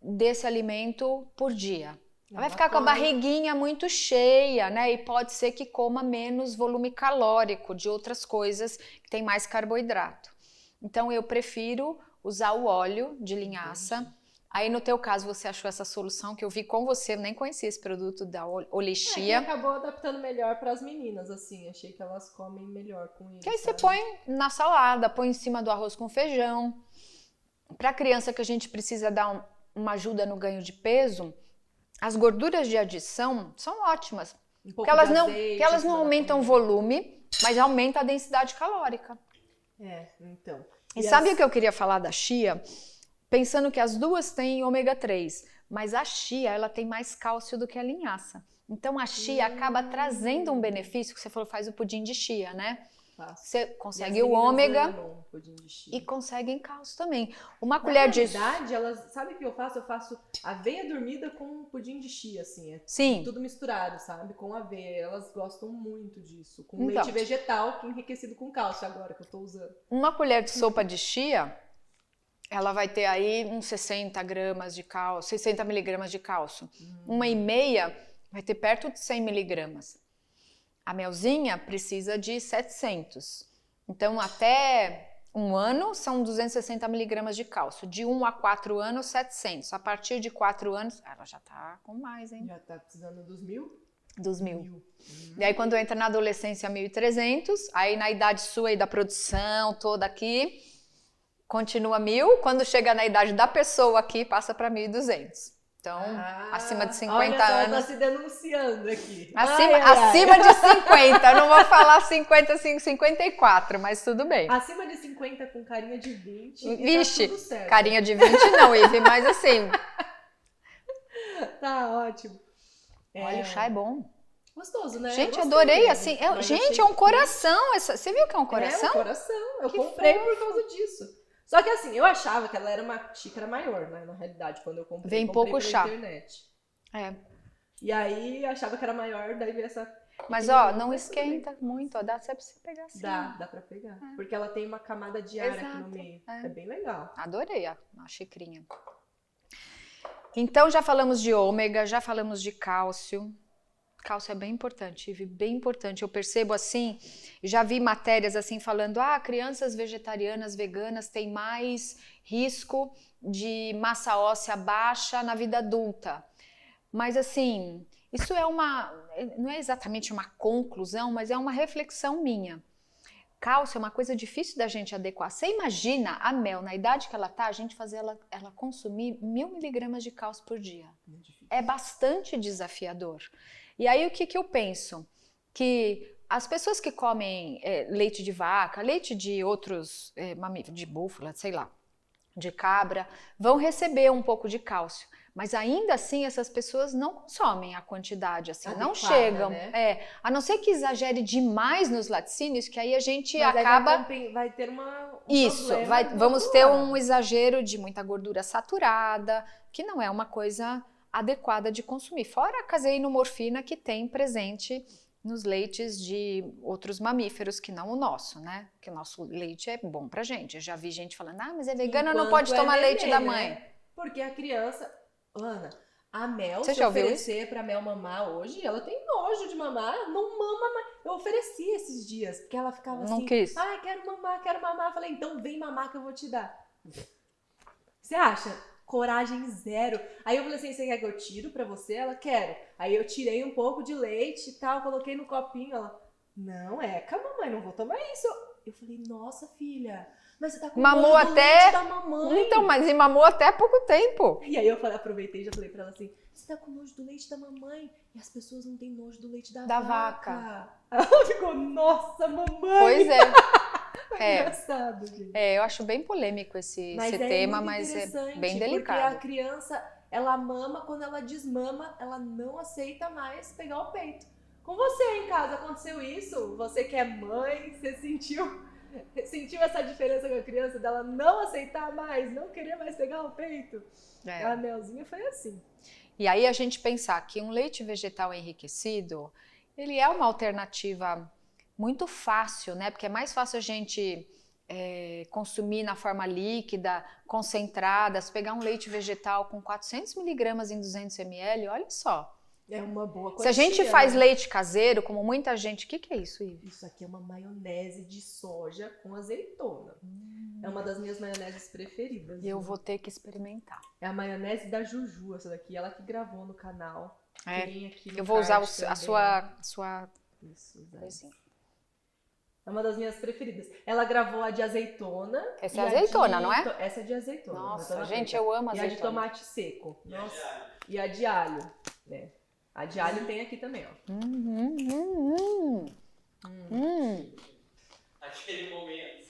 desse alimento por dia. Ela vai ficar com a barriguinha muito cheia, né? E pode ser que coma menos volume calórico de outras coisas que tem mais carboidrato. Então eu prefiro usar o óleo de linhaça. Aí no teu caso você achou essa solução que eu vi com você, eu nem conhecia esse produto da Olixia. Que acabou adaptando melhor para as meninas, assim, achei que elas comem melhor com isso. Que aí você põe na salada, põe em cima do arroz com feijão. Para criança que a gente precisa dar uma ajuda no ganho de peso, as gorduras de adição são ótimas. Porque elas não aumentam o volume, mas aumentam a densidade calórica. Então. E sabe o que eu queria falar da chia? Pensando que as duas têm ômega 3, mas a chia ela tem mais cálcio do que a linhaça. Então a chia acaba trazendo um benefício, que você falou, faz o pudim de chia, né? Você consegue o ômega e consegue em cálcio também. Uma colher de... Na verdade, elas, sabe o que eu faço? Eu faço aveia dormida com pudim de chia, assim. Sim. Tudo misturado, sabe? Com aveia. Elas gostam muito disso. Com leite vegetal, enriquecido com cálcio agora, que eu tô usando. Uma colher de sopa de chia, ela vai ter aí uns 60 gramas de cálcio, 60 miligramas de cálcio. 1,5 vai ter perto de 100 miligramas. A Melzinha precisa de 700. Então, até 1 ano são 260 miligramas de cálcio. De 1 a 4 anos, 700. A partir de 4 anos, ela já tá com mais, hein? Já tá precisando dos 1.000? Dos 1.000. E aí, quando entra na adolescência, 1.300. Aí, na idade sua e da produção toda aqui, continua 1.000. Quando chega na idade da pessoa aqui, passa para 1.200. Então, acima de 50 olha só, anos... tá se denunciando aqui. Acima de 50, eu não vou falar 55, 54, mas tudo bem. Acima de 50 com carinha de 20, vixe, tá tudo certo. Carinha de 20 não, Ive, mas assim... Tá ótimo. Olha, o chá é bom. Gostoso, né? Gente, adorei, assim... gente, é um coração. Você viu que é um coração? É um coração. Eu comprei por causa disso. Só que assim, eu achava que ela era uma xícara maior, né? Na realidade, quando eu comprei. Vem pouco chá. Internet. E aí, eu achava que era maior, daí veio essa... Mas, ó, não esquenta muito, ó. Dá até pra você pegar assim. Dá pra pegar. Porque ela tem uma camada de ar aqui no meio. É bem legal. Adorei a xicrinha. Então, já falamos de ômega, já falamos de cálcio. Cálcio é bem importante, Ive, bem importante. Eu percebo assim, já vi matérias assim falando, crianças vegetarianas, veganas têm mais risco de massa óssea baixa na vida adulta. Mas assim, isso não é exatamente uma conclusão, mas é uma reflexão minha. Cálcio é uma coisa difícil da gente adequar. Você imagina a Mel, na idade que ela tá, a gente fazer ela consumir 1.000 miligramas de cálcio por dia. É bastante desafiador. E aí o que eu penso? Que as pessoas que comem leite de vaca, leite de outros mamíferos, de búfala, sei lá, de cabra, vão receber um pouco de cálcio. Mas ainda assim essas pessoas não consomem a quantidade, assim, não chegam. Né? A não ser que exagere demais nos laticínios, que aí a gente acaba... Vai ter Isso, vamos ter um exagero de muita gordura saturada, que não é uma coisa adequada de consumir. Fora a caseinomorfina que tem presente nos leites de outros mamíferos que não o nosso, né? Porque o nosso leite é bom pra gente. Eu já vi gente falando, mas é vegana, não pode tomar leite da mãe. Né? Porque a criança... Ana, a Mel, se eu oferecer pra Mel mamar hoje, ela tem nojo de mamar, não mama mais. Eu ofereci esses dias, porque ela ficava assim, quero mamar. Eu falei, então vem mamar que eu vou te dar. Você acha? Coragem zero. Aí eu falei assim, você quer que eu tiro pra você? Ela, quero. Aí eu tirei um pouco de leite e tal, coloquei no copinho, ela, não, mamãe, não vou tomar isso. Eu falei, nossa, filha... Mas você tá com nojo do leite da mamãe. Então, mas mamou até há pouco tempo. E aí eu aproveitei e já falei pra ela assim, você tá com nojo do leite da mamãe e as pessoas não têm nojo do leite da vaca. Ela ficou, nossa, mamãe. Pois é. Engraçado, gente. Eu acho bem polêmico esse tema, mas é bem delicado. Porque a criança, ela mama, quando ela desmama, ela não aceita mais pegar o peito. Com você em casa aconteceu isso? Você que é mãe, você sentiu essa diferença com a criança dela não aceitar mais, não querer mais pegar o peito? A Melzinha foi assim. E aí a gente pensar que um leite vegetal enriquecido, ele é uma alternativa muito fácil, né? Porque é mais fácil a gente consumir na forma líquida, concentrada, se pegar um leite vegetal com 400 miligramas em 200 ml, olha só. É uma boa Se coisa. a gente faz leite caseiro, como muita gente... O que é isso, Ive? Isso aqui é uma maionese de soja com azeitona. É uma das minhas maioneses preferidas. E eu vou ter que experimentar. É a maionese da Juju, essa daqui. Ela que gravou no canal. Tem aqui no eu vou usar a também. sua Isso, coisinha. É uma das minhas preferidas. Ela gravou a de azeitona. Essa é azeitona, não é? Essa é de azeitona. Nossa, gente, eu amo azeitona. E a de tomate seco. Nossa. E a de alho, né? A de alho tem aqui também, ó. Aquele momento.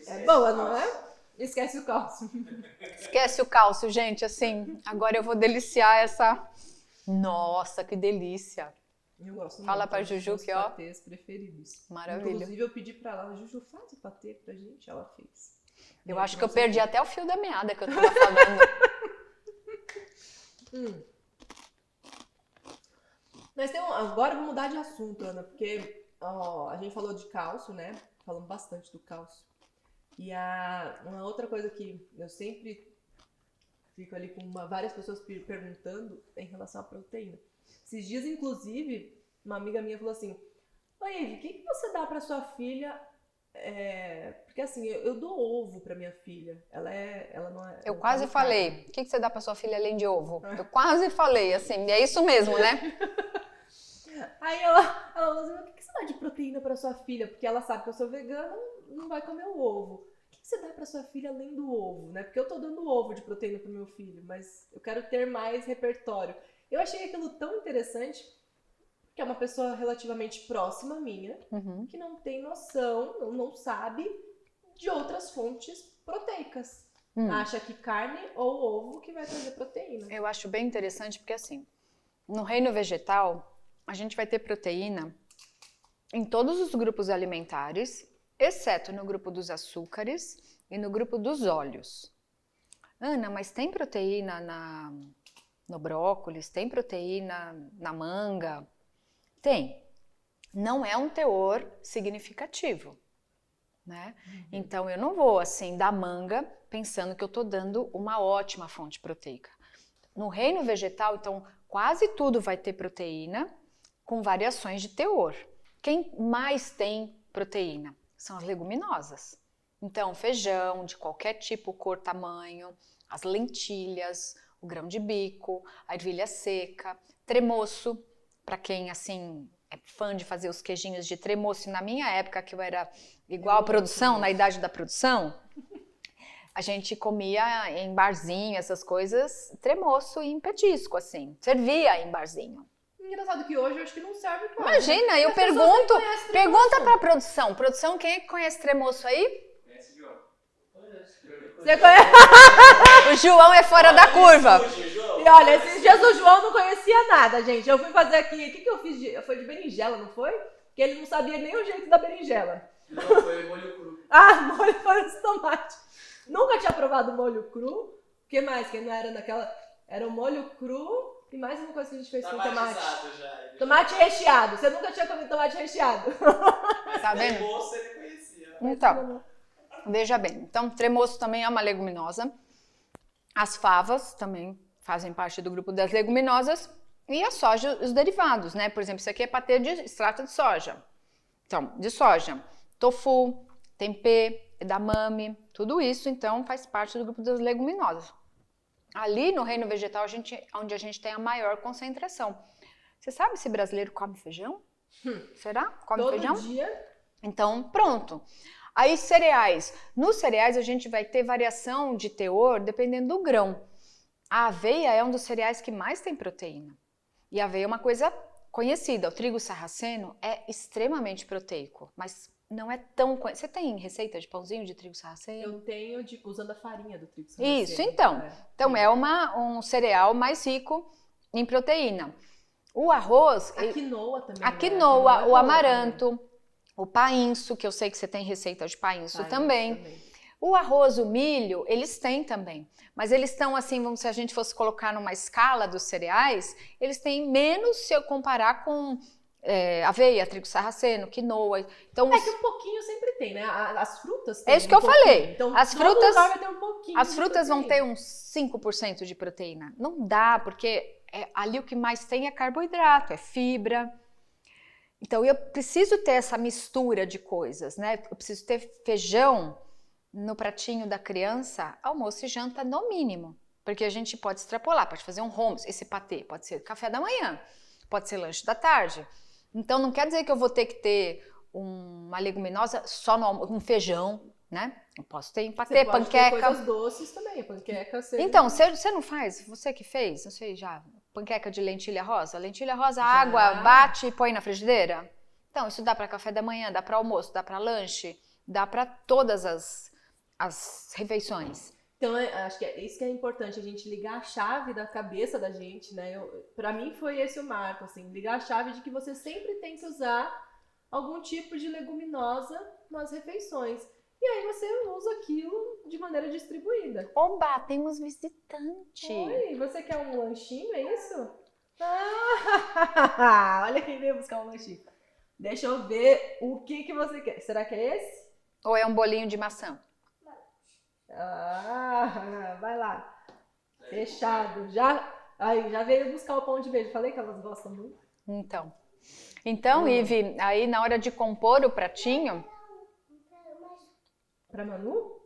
É boa, não é? Esquece o cálcio. Esquece o cálcio, gente, assim. Agora eu vou deliciar essa... Nossa, que delícia. Eu gosto muito. Fala pra Juju que, ó... patês preferidos. Maravilha. Inclusive, eu pedi pra ela, Juju, faz o patê pra gente. Ela fez. Eu acho que eu perdi até o fio da meada que eu tava falando. Mas agora vamos mudar de assunto, Ana, porque a gente falou de cálcio, né? Falamos bastante do cálcio. E uma outra coisa que eu sempre fico ali com várias pessoas perguntando em relação à proteína. Esses dias, inclusive, uma amiga minha falou assim: "Oi, Ivy, o que você dá pra sua filha?" Porque assim, eu dou ovo pra minha filha. Ela não é. Eu quase falei. O que você dá pra sua filha além de ovo? Eu quase falei, assim. É isso mesmo, né? Aí ela falou assim: "O que você dá de proteína pra sua filha?" Porque ela sabe que eu sou vegana, não vai comer o ovo. O que você dá pra sua filha além do ovo, né? Porque eu tô dando ovo de proteína pro meu filho, mas eu quero ter mais repertório. Eu achei aquilo tão interessante, que é uma pessoa relativamente próxima minha, que não tem noção, não sabe de outras fontes proteicas. Acha que carne ou ovo que vai trazer proteína. Eu acho bem interessante porque, assim, no reino vegetal, a gente vai ter proteína em todos os grupos alimentares, exceto no grupo dos açúcares e no grupo dos óleos. Ana, mas tem proteína no brócolis? Tem proteína na manga? Tem. Não é um teor significativo, né? Então, eu não vou, assim, dar manga pensando que eu tô dando uma ótima fonte proteica. No reino vegetal, então, quase tudo vai ter proteína com variações de teor. Quem mais tem proteína? São as leguminosas. Então, feijão de qualquer tipo, cor, tamanho, as lentilhas, o grão de bico, a ervilha seca, tremoço, para quem, assim, é fã de fazer os queijinhos de tremoço. Na minha época, que eu era igual à produção, na idade da produção, a gente comia em barzinho, essas coisas, tremoço e em petisco, assim. Servia em barzinho. Engraçado que hoje eu acho que não serve quase. Imagina, eu pergunto, pergunta pra produção. Produção, quem é que conhece tremoço aí? Conhece, João? Você conhece? O João é fora da curva. E olha, esses dias o João não conhecia nada, gente. Eu fui fazer aqui, o que eu fiz? Foi de berinjela, não foi? Porque ele não sabia nem o jeito da berinjela. Não, foi molho cru. Molho para os tomates. Nunca tinha provado molho cru. O que mais? Que não era naquela... Era o molho cru e mais uma coisa que a gente fez com tomate. Já. Tomate recheado. Você nunca tinha comido tomate recheado. Mas tá vendo? Tremoço ele conhecia. Então, veja bem. Então, tremoço também é uma leguminosa. As favas também fazem parte do grupo das leguminosas. E a soja, os derivados, né? Por exemplo, isso aqui é patê de extrato de soja. Então, de soja. Tofu, tempê, edamame, tudo isso, então, faz parte do grupo das leguminosas. Ali no reino vegetal, onde a gente tem a maior concentração. Você sabe se brasileiro come feijão? Será? Come feijão? Todo dia. Então, pronto. Aí, cereais. Nos cereais, a gente vai ter variação de teor dependendo do grão. A aveia é um dos cereais que mais tem proteína. E a aveia é uma coisa conhecida. O trigo sarraceno é extremamente proteico, mas não é tão... Você tem receita de pãozinho de trigo sarraceno? Eu tenho, usando a farinha do trigo sarraceno. Isso, então. Então, é um cereal mais rico em proteína. O arroz... A quinoa também. A quinoa, o amaranto, o painço, que eu sei que você tem receita de painço também. O arroz, o milho, eles têm também. Mas eles estão assim, se a gente fosse colocar numa escala dos cereais, eles têm menos se eu comparar com aveia, trigo sarraceno, quinoa. Então, que um pouquinho sempre tem, né? As frutas têm é isso que eu falei. Então, as frutas, vai ter um pouquinho as frutas vão ter uns 5% de proteína. Não dá, porque ali o que mais tem é carboidrato, é fibra. Então, eu preciso ter essa mistura de coisas, né? Eu preciso ter feijão no pratinho da criança, almoço e janta no mínimo. Porque a gente pode extrapolar, pode fazer um hummus, esse patê, pode ser café da manhã, pode ser lanche da tarde. Então, não quer dizer que eu vou ter que ter uma leguminosa só um feijão, né? Eu posso ter patê, você pode panqueca. Ter coisas doces também, panqueca. Então, você não faz? Você que fez? Não sei já. Panqueca de lentilha rosa? Lentilha rosa, Já. água, bate e põe na frigideira? Então, isso dá para café da manhã, dá para almoço, dá para lanche, dá para todas as refeições. Então, acho que isso que é importante, a gente ligar a chave da cabeça da gente, né? Pra mim foi esse o marco, assim, ligar a chave de que você sempre tem que usar algum tipo de leguminosa nas refeições. E aí você usa aquilo de maneira distribuída. Oba, temos visitante. Oi, você quer um lanchinho, é isso? Ah, olha quem veio buscar um lanchinho. Deixa eu ver o que você quer. Será que é esse? Ou é um bolinho de maçã? Ah, vai lá. Fechado. Já veio buscar o pão de beijo. Falei que elas gostam muito. Então, Ive, aí na hora de compor o pratinho... Pra Manu?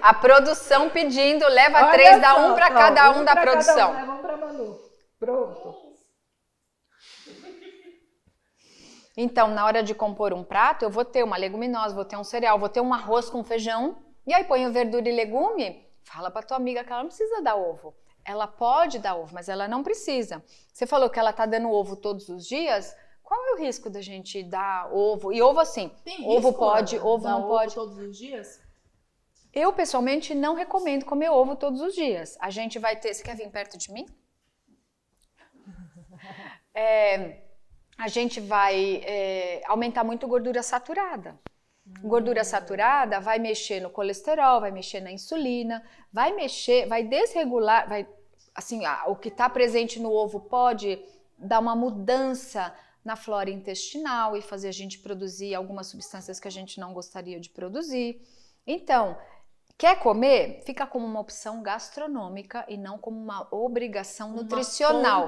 A produção pedindo, leva 3, dá um pra cada um da produção. Leva um pra Manu. Pronto. Então, na hora de compor um prato, eu vou ter uma leguminosa, vou ter um cereal, vou ter um arroz com feijão, e aí ponho verdura e legume. Fala pra tua amiga que ela não precisa dar ovo. Ela pode dar ovo, mas ela não precisa. Você falou que ela tá dando ovo todos os dias. Qual é o risco da gente dar ovo? E ovo assim, tem ovo risco, pode, ovo não pode. Todos os dias? Eu, pessoalmente, não recomendo comer ovo todos os dias. A gente vai ter... Você quer vir perto de mim? A gente vai aumentar muito gordura saturada. Gordura saturada vai mexer no colesterol, vai mexer na insulina, vai desregular, o que está presente no ovo pode dar uma mudança na flora intestinal e fazer a gente produzir algumas substâncias que a gente não gostaria de produzir. Então, quer comer? Fica como uma opção gastronômica e não como uma obrigação nutricional.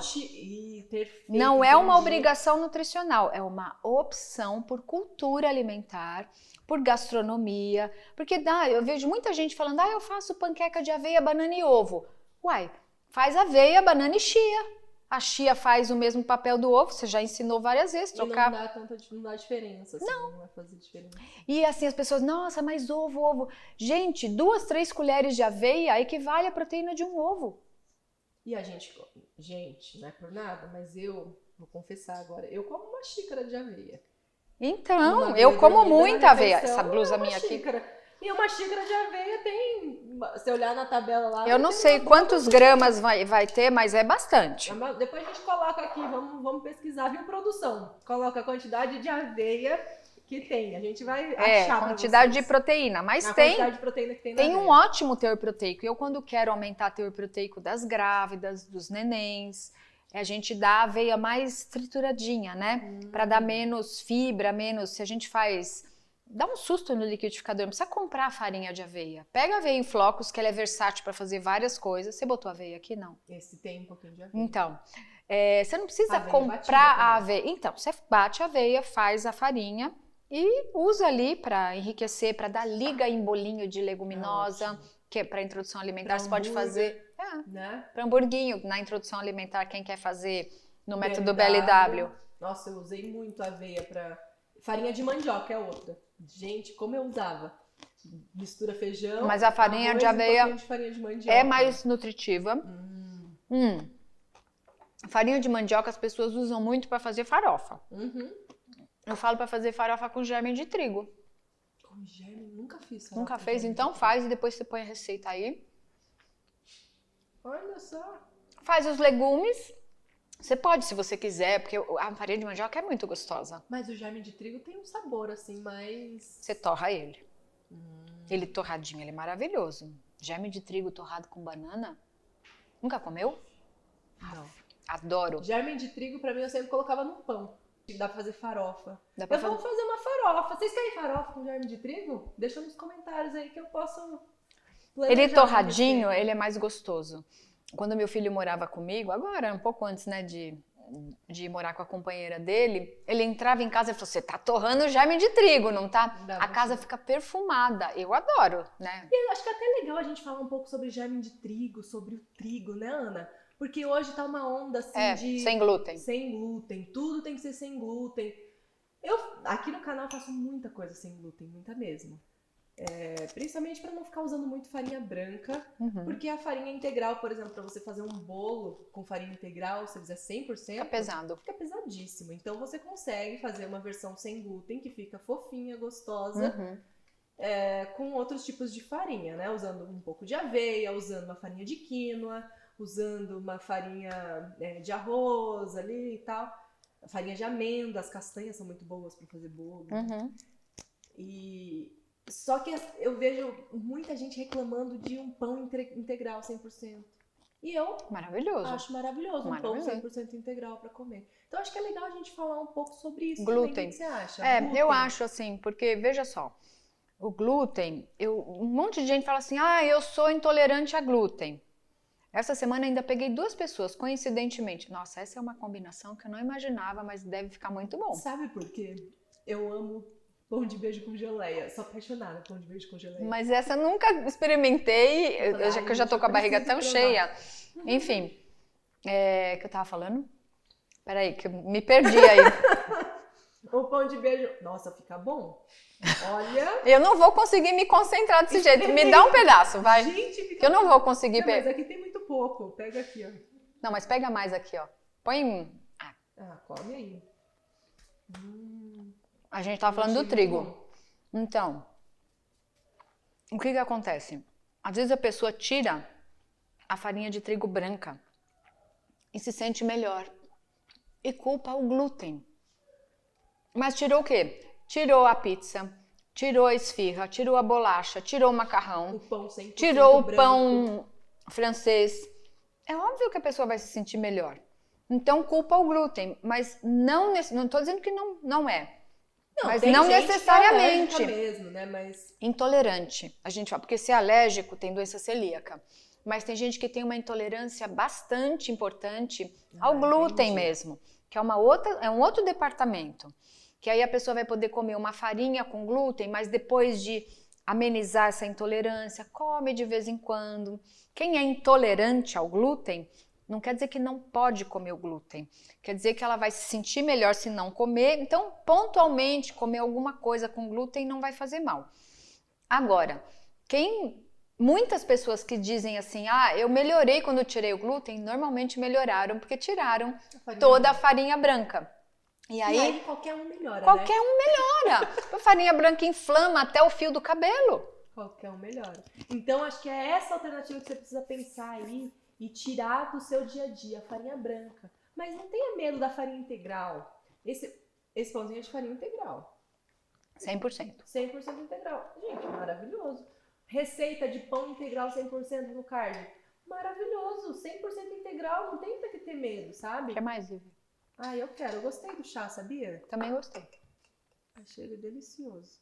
Não é uma obrigação nutricional, é uma opção por cultura alimentar, por gastronomia. Porque eu vejo muita gente falando, eu faço panqueca de aveia, banana e ovo. Uai, faz aveia, banana e chia. A chia faz o mesmo papel do ovo, você já ensinou várias vezes. Trocar... Não dá diferença, assim, não vai fazer diferença. E assim, as pessoas, nossa, mas ovo. Gente, 2, 3 colheres de aveia equivale à proteína de um ovo. E a gente, não é por nada, mas eu vou confessar agora, eu como uma xícara de aveia. Então, eu como muita aveia. Essa blusa minha xícara. aqui. E uma xícara de aveia tem, se olhar na tabela lá... Eu não sei quantos gramas vai ter, mas é bastante. Depois a gente coloca aqui, vamos pesquisar, viu, produção? Coloca a quantidade de aveia que tem, a gente vai achar quantidade de proteína, mas quantidade de proteína que tem um ótimo teor proteico. Eu, quando quero aumentar o teor proteico das grávidas, dos nenéns, a gente dá a aveia mais trituradinha, né? Para dar menos fibra, se a gente faz... Dá um susto no liquidificador, não precisa comprar farinha de aveia. Pega a aveia em flocos, que ela é versátil para fazer várias coisas. Você botou aveia aqui? Não. Esse tem um pouquinho de aveia. Então, você não precisa comprar a aveia. Então, você bate a aveia, faz a farinha e usa ali para enriquecer, para dar liga em bolinho de leguminosa, que é para introdução alimentar. Você pode fazer né? Para hamburguinho, na introdução alimentar, quem quer fazer no método BLW. Nossa, eu usei muito aveia para... Farinha de mandioca é outra. Gente, como eu usava. Mistura feijão. Mas a farinha de aveia farinha de mandioca. É mais nutritiva. Farinha de mandioca as pessoas usam muito para fazer farofa. Eu falo para fazer farofa com germe de trigo. Com germe? Nunca fiz. Nunca fez? Então faz e depois você põe a receita aí. Olha só. Faz os legumes. Você pode, se você quiser, porque a farinha de mandioca é muito gostosa. Mas o germe de trigo tem um sabor, assim, mais... Você torra ele. Ele torradinho, ele é maravilhoso. Germe de trigo torrado com banana. Nunca comeu? Não. Adoro. Germe de trigo, pra mim, eu sempre colocava no pão. Dá pra fazer farofa. Dá pra Vou fazer uma farofa. Vocês querem farofa com germe de trigo? Deixa nos comentários aí que eu posso planejar. Ele torradinho, ele é mais gostoso. Quando meu filho morava comigo, agora, um pouco antes, né, de morar com a companheira dele, ele entrava em casa e falou, você tá torrando germe de trigo, não tá? A casa fica perfumada. Eu adoro, né? E eu acho que é até legal a gente falar um pouco sobre germe de trigo, sobre o trigo, né, Ana? Porque hoje tá uma onda assim de... sem glúten. Sem glúten. Tudo tem que ser sem glúten. Aqui no canal faço muita coisa sem glúten, muita mesmo. Principalmente para não ficar usando muito farinha branca, porque a farinha integral, por exemplo, para você fazer um bolo com farinha integral, se fizer 100%, fica pesado. Fica pesadíssimo. Então você consegue fazer uma versão sem glúten que fica fofinha, gostosa, com outros tipos de farinha, né? Usando um pouco de aveia, usando uma farinha de quinoa, usando uma farinha de arroz ali e tal. A farinha de amêndoa, as castanhas são muito boas para fazer bolo. Só que eu vejo muita gente reclamando de um pão integral 100%. E eu acho maravilhoso um pão 100% integral para comer. Então acho que é legal a gente falar um pouco sobre isso. Glúten. Também. O que você acha? Glúten. Eu acho assim, porque veja só, o glúten, um monte de gente fala assim, eu sou intolerante a glúten. Essa semana ainda peguei 2 pessoas, coincidentemente. Nossa, essa é uma combinação que eu não imaginava, mas deve ficar muito bom. Sabe por quê? Eu amo pão de beijo com geleia. Sou apaixonada por pão de beijo com geleia. Mas essa eu nunca experimentei, que eu já tô com a barriga tão cheia. Enfim, que eu tava falando? Peraí, que eu me perdi aí. O pão de beijo... Nossa, fica bom. Olha... Eu não vou conseguir me concentrar desse jeito. Me dá um pedaço, vai. Gente, fica que eu não vou conseguir... Não, mas aqui tem muito pouco. Pega aqui, ó. Não, mas pega mais aqui, ó. Põe... come aí. A gente tava falando do trigo. Então, o que acontece? Às vezes a pessoa tira a farinha de trigo branca e se sente melhor. E culpa o glúten. Mas tirou o quê? Tirou a pizza, tirou a esfirra, tirou a bolacha, tirou o macarrão, o pão 100% tirou o branco. pão francês. É óbvio que a pessoa vai se sentir melhor. Então culpa o glúten, mas não estou dizendo que não é. Mas não necessariamente. Que é mesmo, né? Mas... Intolerante. A gente fala, porque se é alérgico tem doença celíaca. Mas tem gente que tem uma intolerância bastante importante ao glúten mesmo, que é um outro departamento. Que aí a pessoa vai poder comer uma farinha com glúten, mas depois de amenizar essa intolerância, come de vez em quando. Quem é intolerante ao glúten, não quer dizer que não pode comer o glúten. Quer dizer que ela vai se sentir melhor se não comer. Então, pontualmente, comer alguma coisa com glúten não vai fazer mal. Agora, muitas pessoas que dizem assim, eu melhorei quando eu tirei o glúten, normalmente melhoraram porque tiraram toda a farinha branca. E aí qualquer um melhora, Qualquer um melhora. A farinha branca inflama até o fio do cabelo. Qualquer um melhora. Então, acho que é essa alternativa que você precisa pensar aí e tirar do seu dia a dia, a farinha branca. Mas não tenha medo da farinha integral. Esse pãozinho é de farinha integral. 100%. 100% integral. Gente, maravilhoso. Receita de pão integral 100% no card. Maravilhoso. 100% integral. Não tem pra que ter medo, sabe? O que mais, Vivi? Eu quero. Eu gostei do chá, sabia? Também gostei. Achei ele delicioso.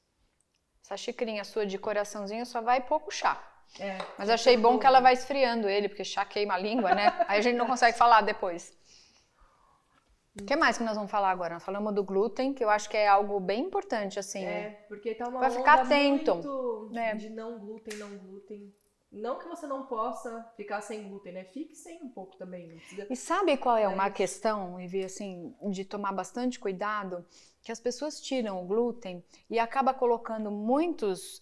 Essa xicrinha sua de coraçãozinho só vai pouco chá. Mas eu achei bom que ela vai esfriando ele, porque chá queima a língua, né? Aí a gente não consegue falar depois. O que mais que nós vamos falar agora? Nós falamos do glúten, que eu acho que é algo bem importante, assim. Porque tá uma pra ficar onda atento. Muito de não glúten. Não que você não possa ficar sem glúten, né? Fique sem um pouco também. Não precisa... E sabe qual é uma questão, Vivi, assim, de tomar bastante cuidado? Que as pessoas tiram o glúten e acabam colocando muitos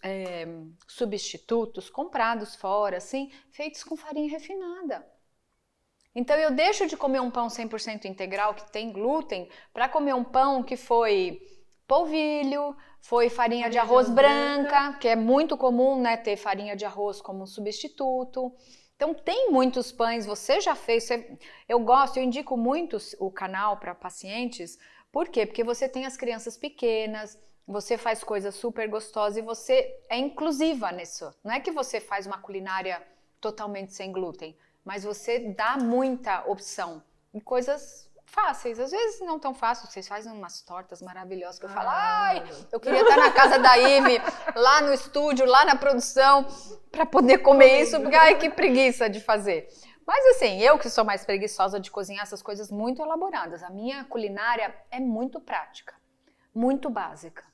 substitutos comprados fora, assim, feitos com farinha refinada. Então eu deixo de comer um pão 100% integral que tem glúten para comer um pão que foi polvilho, foi farinha de arroz branca, que é muito comum, né, ter farinha de arroz como substituto. Então tem muitos pães, você já fez, eu indico muito o canal para pacientes. Por quê? Porque você tem as crianças pequenas, você faz coisas super gostosas e você é inclusiva nisso. Não é que você faz uma culinária totalmente sem glúten, mas você dá muita opção em coisas fáceis, às vezes não tão fáceis. Vocês fazem umas tortas maravilhosas que eu falo, ai, eu queria estar na casa da Ive, lá no estúdio, lá na produção, para poder comer isso, porque ai, que preguiça de fazer. Mas assim, eu que sou mais preguiçosa de cozinhar essas coisas muito elaboradas, a minha culinária é muito prática, muito básica.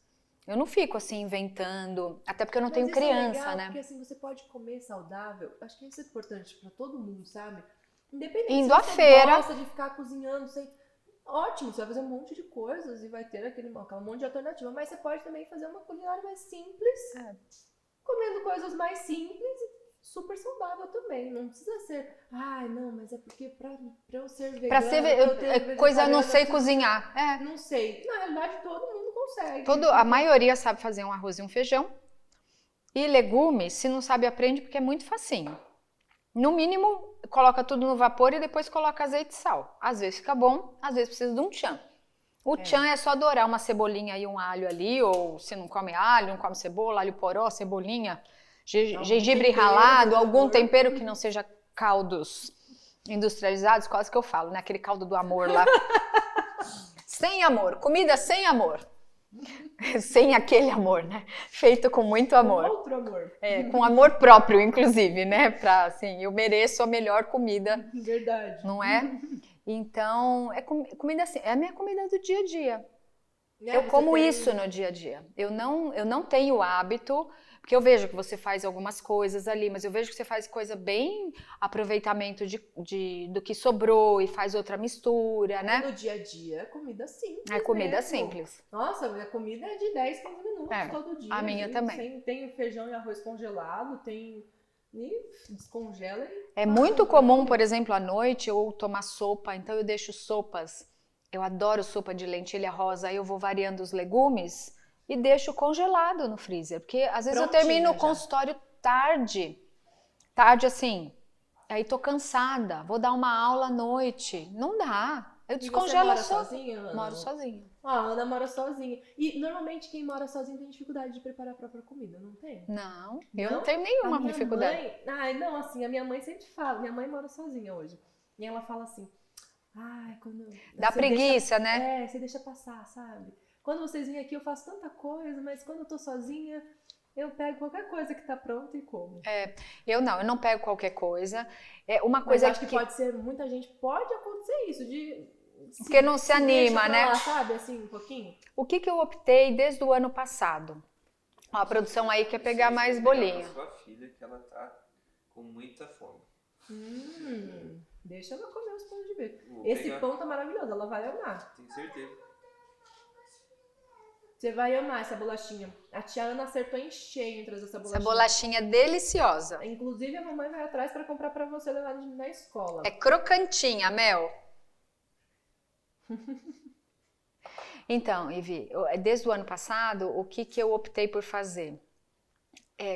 Eu não fico assim inventando, até porque eu não tenho criança, legal, né? Porque assim, você pode comer saudável, acho que isso é importante para todo mundo, sabe? Independente Indo se à você feira. gosta de ficar cozinhando, ótimo, você vai fazer um monte de coisas e vai ter aquele monte de alternativa, mas você pode também fazer uma culinária mais simples, comendo coisas mais simples e super saudável também. Não precisa ser, ai, não, mas é porque pra eu ser vegana, Pra ser coisa eu não sei cozinhar. Não sei. Na realidade, todo mundo consegue. A maioria sabe fazer um arroz e um feijão. E legumes, se não sabe, aprende, porque é muito facinho. No mínimo, coloca tudo no vapor e depois coloca azeite e sal. Às vezes fica bom, às vezes precisa de um tchan. O tchan é só dourar uma cebolinha e um alho ali, ou se não come alho, não come cebola, alho poró, cebolinha, gengibre ralado, algum tempero que não seja caldos industrializados, quase que eu falo, né? Aquele caldo do amor lá. Sem amor, comida sem amor. Sem aquele amor, né? Feito com muito amor. Com outro amor. Com amor próprio, inclusive, né? Pra, assim, eu mereço a melhor comida. Verdade. Não é? Então, comida assim, é a minha comida do dia a dia. Eu como isso no dia a dia. Eu não tenho hábito, porque eu vejo que você faz algumas coisas ali, mas eu vejo que você faz coisa bem aproveitamento do que sobrou e faz outra mistura, né? No dia a dia, é comida simples. É comida mesmo. simples. Nossa, minha comida é de 10, 15 minutos todo dia. A minha também. Tem feijão e arroz congelado, descongela e... É muito comum, por exemplo, à noite eu tomar sopa, então eu deixo sopas. Eu adoro sopa de lentilha rosa, aí eu vou variando os legumes e deixo congelado no freezer, porque às vezes eu termino o consultório tarde assim, aí tô cansada, vou dar uma aula à noite, não dá, eu descongelo a sopa. Sozinha, Ana? Moro sozinha. A Ana mora sozinha, e normalmente quem mora sozinho tem dificuldade de preparar a própria comida, não tem? Não, eu não tenho nenhuma dificuldade. Não, assim, a minha mãe sempre fala, minha mãe mora sozinha hoje, e ela fala assim, quando... Dá preguiça, né? Você deixa passar, sabe? Quando vocês vêm aqui eu faço tanta coisa, mas quando eu tô sozinha, eu pego qualquer coisa que tá pronta e como. Eu não pego qualquer coisa. Uma mas coisa acho que pode ser, muita gente pode acontecer isso, porque não se anima, né? Lá, sabe, assim, um pouquinho. O que eu optei desde o ano passado? A produção aí quer pegar mais bolinho. Sua filha, que ela tá com muita fome. Deixa ela comer os pães de beijo. Esse pão tá maravilhoso, ela vai amar. Tenho certeza. Você vai amar essa bolachinha. A tia Ana acertou em cheio em trazer essa bolachinha. Essa bolachinha é deliciosa. Inclusive, a mamãe vai atrás para comprar para você levar na escola. É crocantinha, Mel. Então, Ivi, desde o ano passado, o que eu optei por fazer?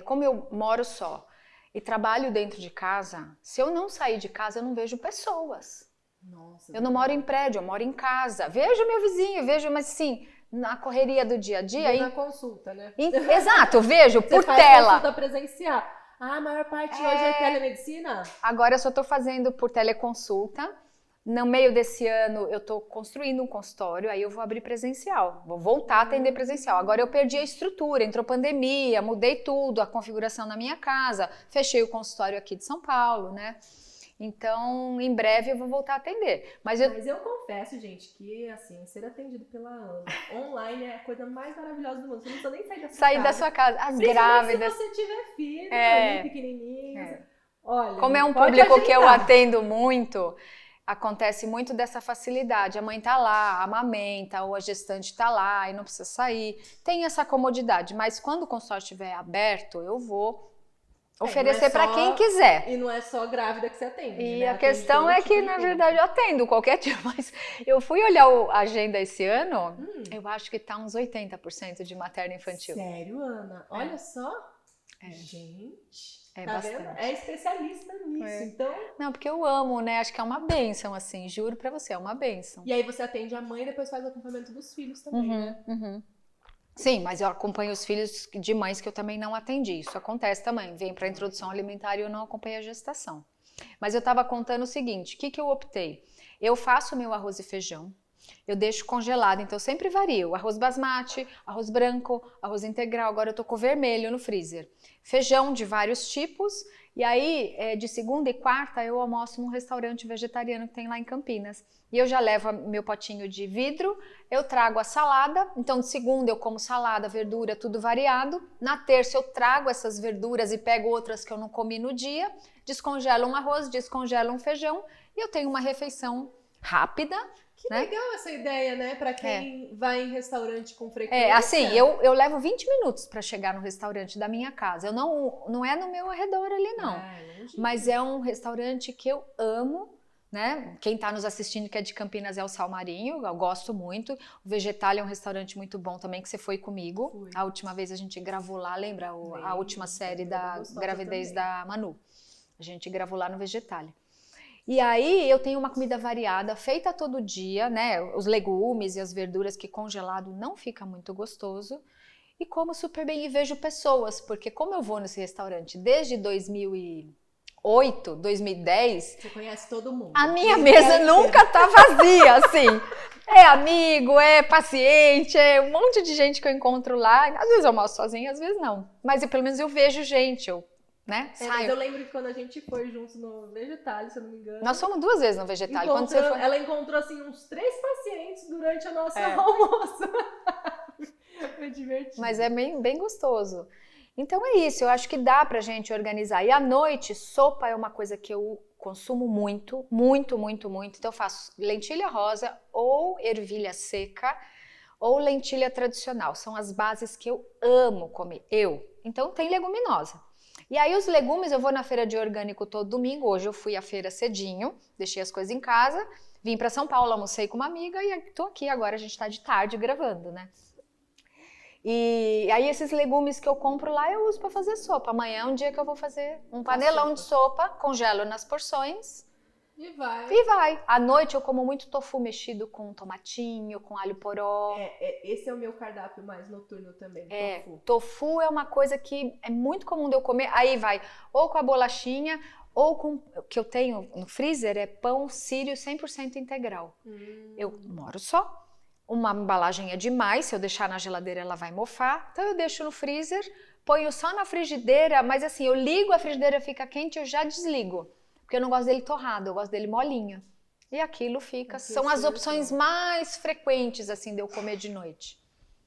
Como eu moro só e trabalho dentro de casa, se eu não sair de casa, eu não vejo pessoas. Nossa, eu não moro em prédio, eu moro em casa. Vejo meu vizinho, mas assim, na correria do dia a dia. Na consulta, né? Exato, vejo por faz tela. Consulta presencial. A maior parte hoje é telemedicina? Agora eu só estou fazendo por teleconsulta. No meio desse ano eu estou construindo um consultório, aí eu vou abrir presencial, vou voltar a atender presencial. Agora eu perdi a estrutura, entrou pandemia, mudei tudo, a configuração na minha casa, fechei o consultório aqui de São Paulo, né? Então, em breve eu vou voltar a atender. Mas eu confesso, gente, que assim, ser atendido pela Ana online é a coisa mais maravilhosa do mundo. Você não precisa nem sair da sua casa. Sair da sua casa. As grávidas. Se você tiver filho, pequenininhos. Olha, como é um público que eu atendo muito, acontece muito dessa facilidade. A mãe tá lá, amamenta, ou a gestante tá lá e não precisa sair. Tem essa comodidade, mas quando o consultório estiver aberto, eu vou oferecer para quem quiser. E não é só grávida que você atende. E né? a questão é que, na verdade, eu atendo qualquer tipo, mas eu fui olhar a agenda esse ano, eu acho que tá uns 80% de materno infantil. Sério, Ana? Olha só. Gente... É tá bastante. vendo? É especialista nisso, então... Não, porque eu amo, né? Acho que é uma bênção, assim, juro pra você, é uma bênção. E aí você atende a mãe e depois faz o acompanhamento dos filhos também, né? Sim, mas eu acompanho os filhos de mães que eu também não atendi. Isso acontece também. Vem pra introdução alimentar e eu não acompanhei a gestação. Mas eu tava contando o seguinte, o que eu optei? Eu faço meu arroz e feijão, eu deixo congelado, então eu sempre vario. Arroz basmati, arroz branco, arroz integral, agora eu tô com vermelho no freezer. Feijão de vários tipos, e aí de segunda e quarta eu almoço num restaurante vegetariano que tem lá em Campinas. E eu já levo meu potinho de vidro, eu trago a salada, então de segunda eu como salada, verdura, tudo variado. Na terça eu trago essas verduras e pego outras que eu não comi no dia, descongelo um arroz, descongelo um feijão e eu tenho uma refeição rápida. Que legal essa ideia, né? Pra quem vai em restaurante com frequência. Assim, eu levo 20 minutos para chegar no restaurante da minha casa. Eu não é no meu arredor ali, não. Mas é um restaurante que eu amo, né? Quem tá nos assistindo que é de Campinas é o Salmarinho, eu gosto muito. O Vegetália é um restaurante muito bom também, que você foi comigo. Fui. A última vez a gente gravou lá, lembra? A última série da gravidez da Manu. A gente gravou lá no Vegetália. E aí eu tenho uma comida variada, feita todo dia, né? Os legumes e as verduras que congelado não fica muito gostoso. E como super bem e vejo pessoas, porque como eu vou nesse restaurante desde 2008, 2010... Você conhece todo mundo. A minha mesa nunca tá vazia, assim. É amigo, é paciente, é um monte de gente que eu encontro lá. Às vezes eu almoço sozinha, às vezes não. Mas pelo menos eu vejo gente, né? Mas eu lembro que quando a gente foi juntos no Vegetália, se eu não me engano. Nós fomos 2 vezes no Vegetália. Quando você foi... Ela encontrou assim uns 3 pacientes durante a nossa almoço. Foi divertido. Mas é bem gostoso. Então é isso, eu acho que dá pra gente organizar. E à noite, sopa é uma coisa que eu consumo muito. Então eu faço lentilha rosa ou ervilha seca ou lentilha tradicional. São as bases que eu amo comer. Então tem leguminosa. E aí os legumes eu vou na feira de orgânico todo domingo. Hoje eu fui à feira cedinho, deixei as coisas em casa, vim para São Paulo, almocei com uma amiga e tô aqui agora, a gente tá de tarde gravando, né? E aí esses legumes que eu compro lá eu uso para fazer sopa. Amanhã é um dia que eu vou fazer um panelão de sopa, congelo nas porções. E vai. À noite eu como muito tofu mexido com tomatinho, com alho poró. Esse é o meu cardápio mais noturno também, tofu. Tofu é uma coisa que é muito comum de eu comer. Aí vai ou com a bolachinha, ou com... O que eu tenho no freezer é pão sírio 100% integral. Eu moro só. Uma embalagem é demais, se eu deixar na geladeira ela vai mofar. Então eu deixo no freezer, ponho só na frigideira, mas assim, eu ligo, a frigideira fica quente, eu já desligo. Porque eu não gosto dele torrado, eu gosto dele molinho. E aquilo fica, são as opções mais frequentes, assim, de eu comer de noite.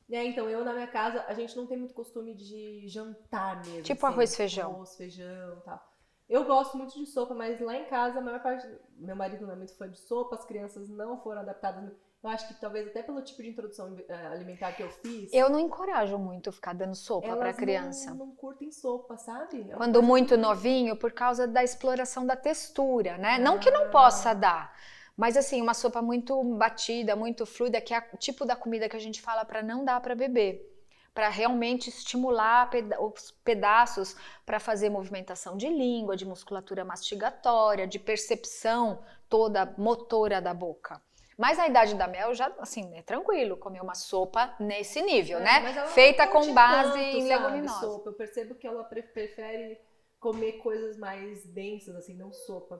Então, eu na minha casa, a gente não tem muito costume de jantar mesmo. Tipo assim, arroz, feijão. Arroz, feijão e tal. Eu gosto muito de sopa, mas lá em casa, a maior parte... Meu marido não é muito fã de sopa, as crianças não foram adaptadas... Eu acho que talvez até pelo tipo de introdução alimentar que eu fiz... Eu não encorajo muito ficar dando sopa pra criança. Elas não curtem sopa, sabe? Quando muito novinho, por causa da exploração da textura, né? Não que não possa dar, mas assim, uma sopa muito batida, muito fluida, que é o tipo da comida que a gente fala pra não dar pra beber. Pra realmente estimular os pedaços para fazer movimentação de língua, de musculatura mastigatória, de percepção toda motora da boca. Mas na idade da Mel já, assim, é tranquilo comer uma sopa nesse nível, né? Feita com base em leguminosa. Sopa. Eu percebo que ela prefere comer coisas mais densas, assim, não sopa.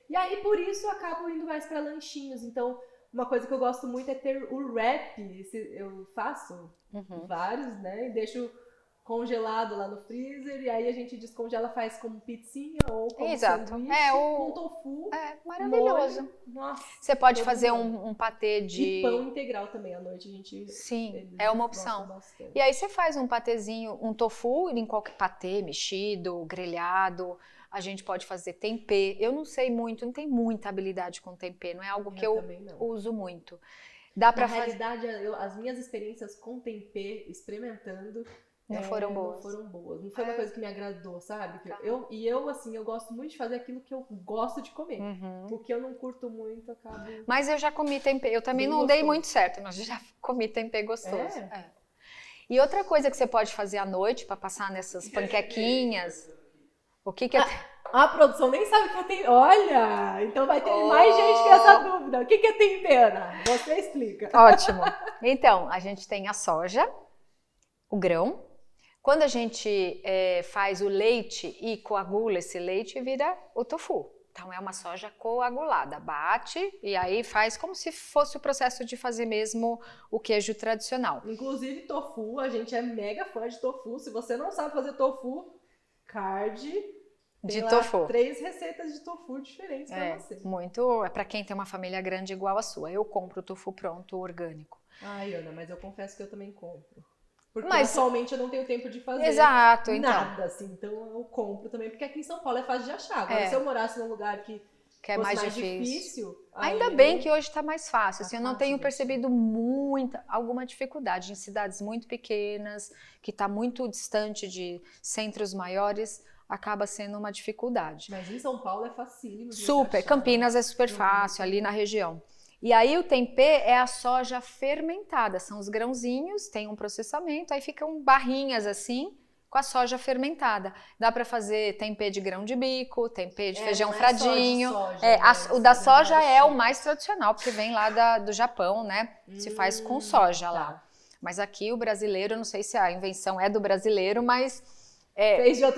E aí, por isso, eu acabo indo mais para lanchinhos. Então, uma coisa que eu gosto muito é ter o wrap. Eu faço vários, né? E deixo congelado lá no freezer, e aí a gente descongela, faz como pizzinha ou como sanduíche, com tofu. É maravilhoso. Molho. Nossa, você pode fazer um patê de... E pão integral também, à noite a gente... Sim, é uma opção. E aí você faz um patêzinho, um tofu em qualquer patê, mexido, grelhado. A gente pode fazer tempê. Eu não sei muito, não tenho muita habilidade com tempê, não é algo que eu uso muito. Dá pra realidade, as minhas experiências com tempê, experimentando... Não foram boas. Não foi uma coisa que me agradou, sabe? Eu, assim, eu gosto muito de fazer aquilo que eu gosto de comer. Porque eu não curto muito, acabo... Mas eu já comi tempê. Eu também não dei muito certo, mas já comi tempê gostoso. E outra coisa que você pode fazer à noite, pra passar nessas panquequinhas... O que é... A produção nem sabe o que é tempero. Olha! Então vai ter mais gente com essa dúvida. O que é tempero? Você explica. Ótimo. Então, a gente tem a soja, o grão. Quando a gente faz o leite e coagula esse leite, vira o tofu. Então é uma soja coagulada, bate e aí faz como se fosse o processo de fazer mesmo o queijo tradicional. Inclusive tofu, a gente é mega fã de tofu. Se você não sabe fazer tofu, card tem lá tofu. 3 receitas de tofu diferentes para você. É para quem tem uma família grande igual a sua. Eu compro tofu pronto, orgânico. Ai, Ana, mas eu confesso que eu também compro. Porque atualmente eu não tenho tempo de fazer nada, assim. Então eu compro também, porque aqui em São Paulo é fácil de achar. Agora, se eu morasse num lugar que é mais difícil. Ainda bem que hoje está mais fácil. Assim, eu não tenho percebido alguma dificuldade em cidades muito pequenas, que está muito distante de centros maiores, acaba sendo uma dificuldade. Mas em São Paulo é facílimo. Super. Campinas é super fácil, ali na região. E aí o tempê é a soja fermentada, são os grãozinhos, tem um processamento, aí ficam barrinhas assim, com a soja fermentada. Dá para fazer tempê de grão de bico, tempê de feijão fradinho. O da soja é o mais tradicional, porque vem lá do Japão, né? Se faz com soja lá. Mas aqui o brasileiro, eu não sei se a invenção é do brasileiro, mas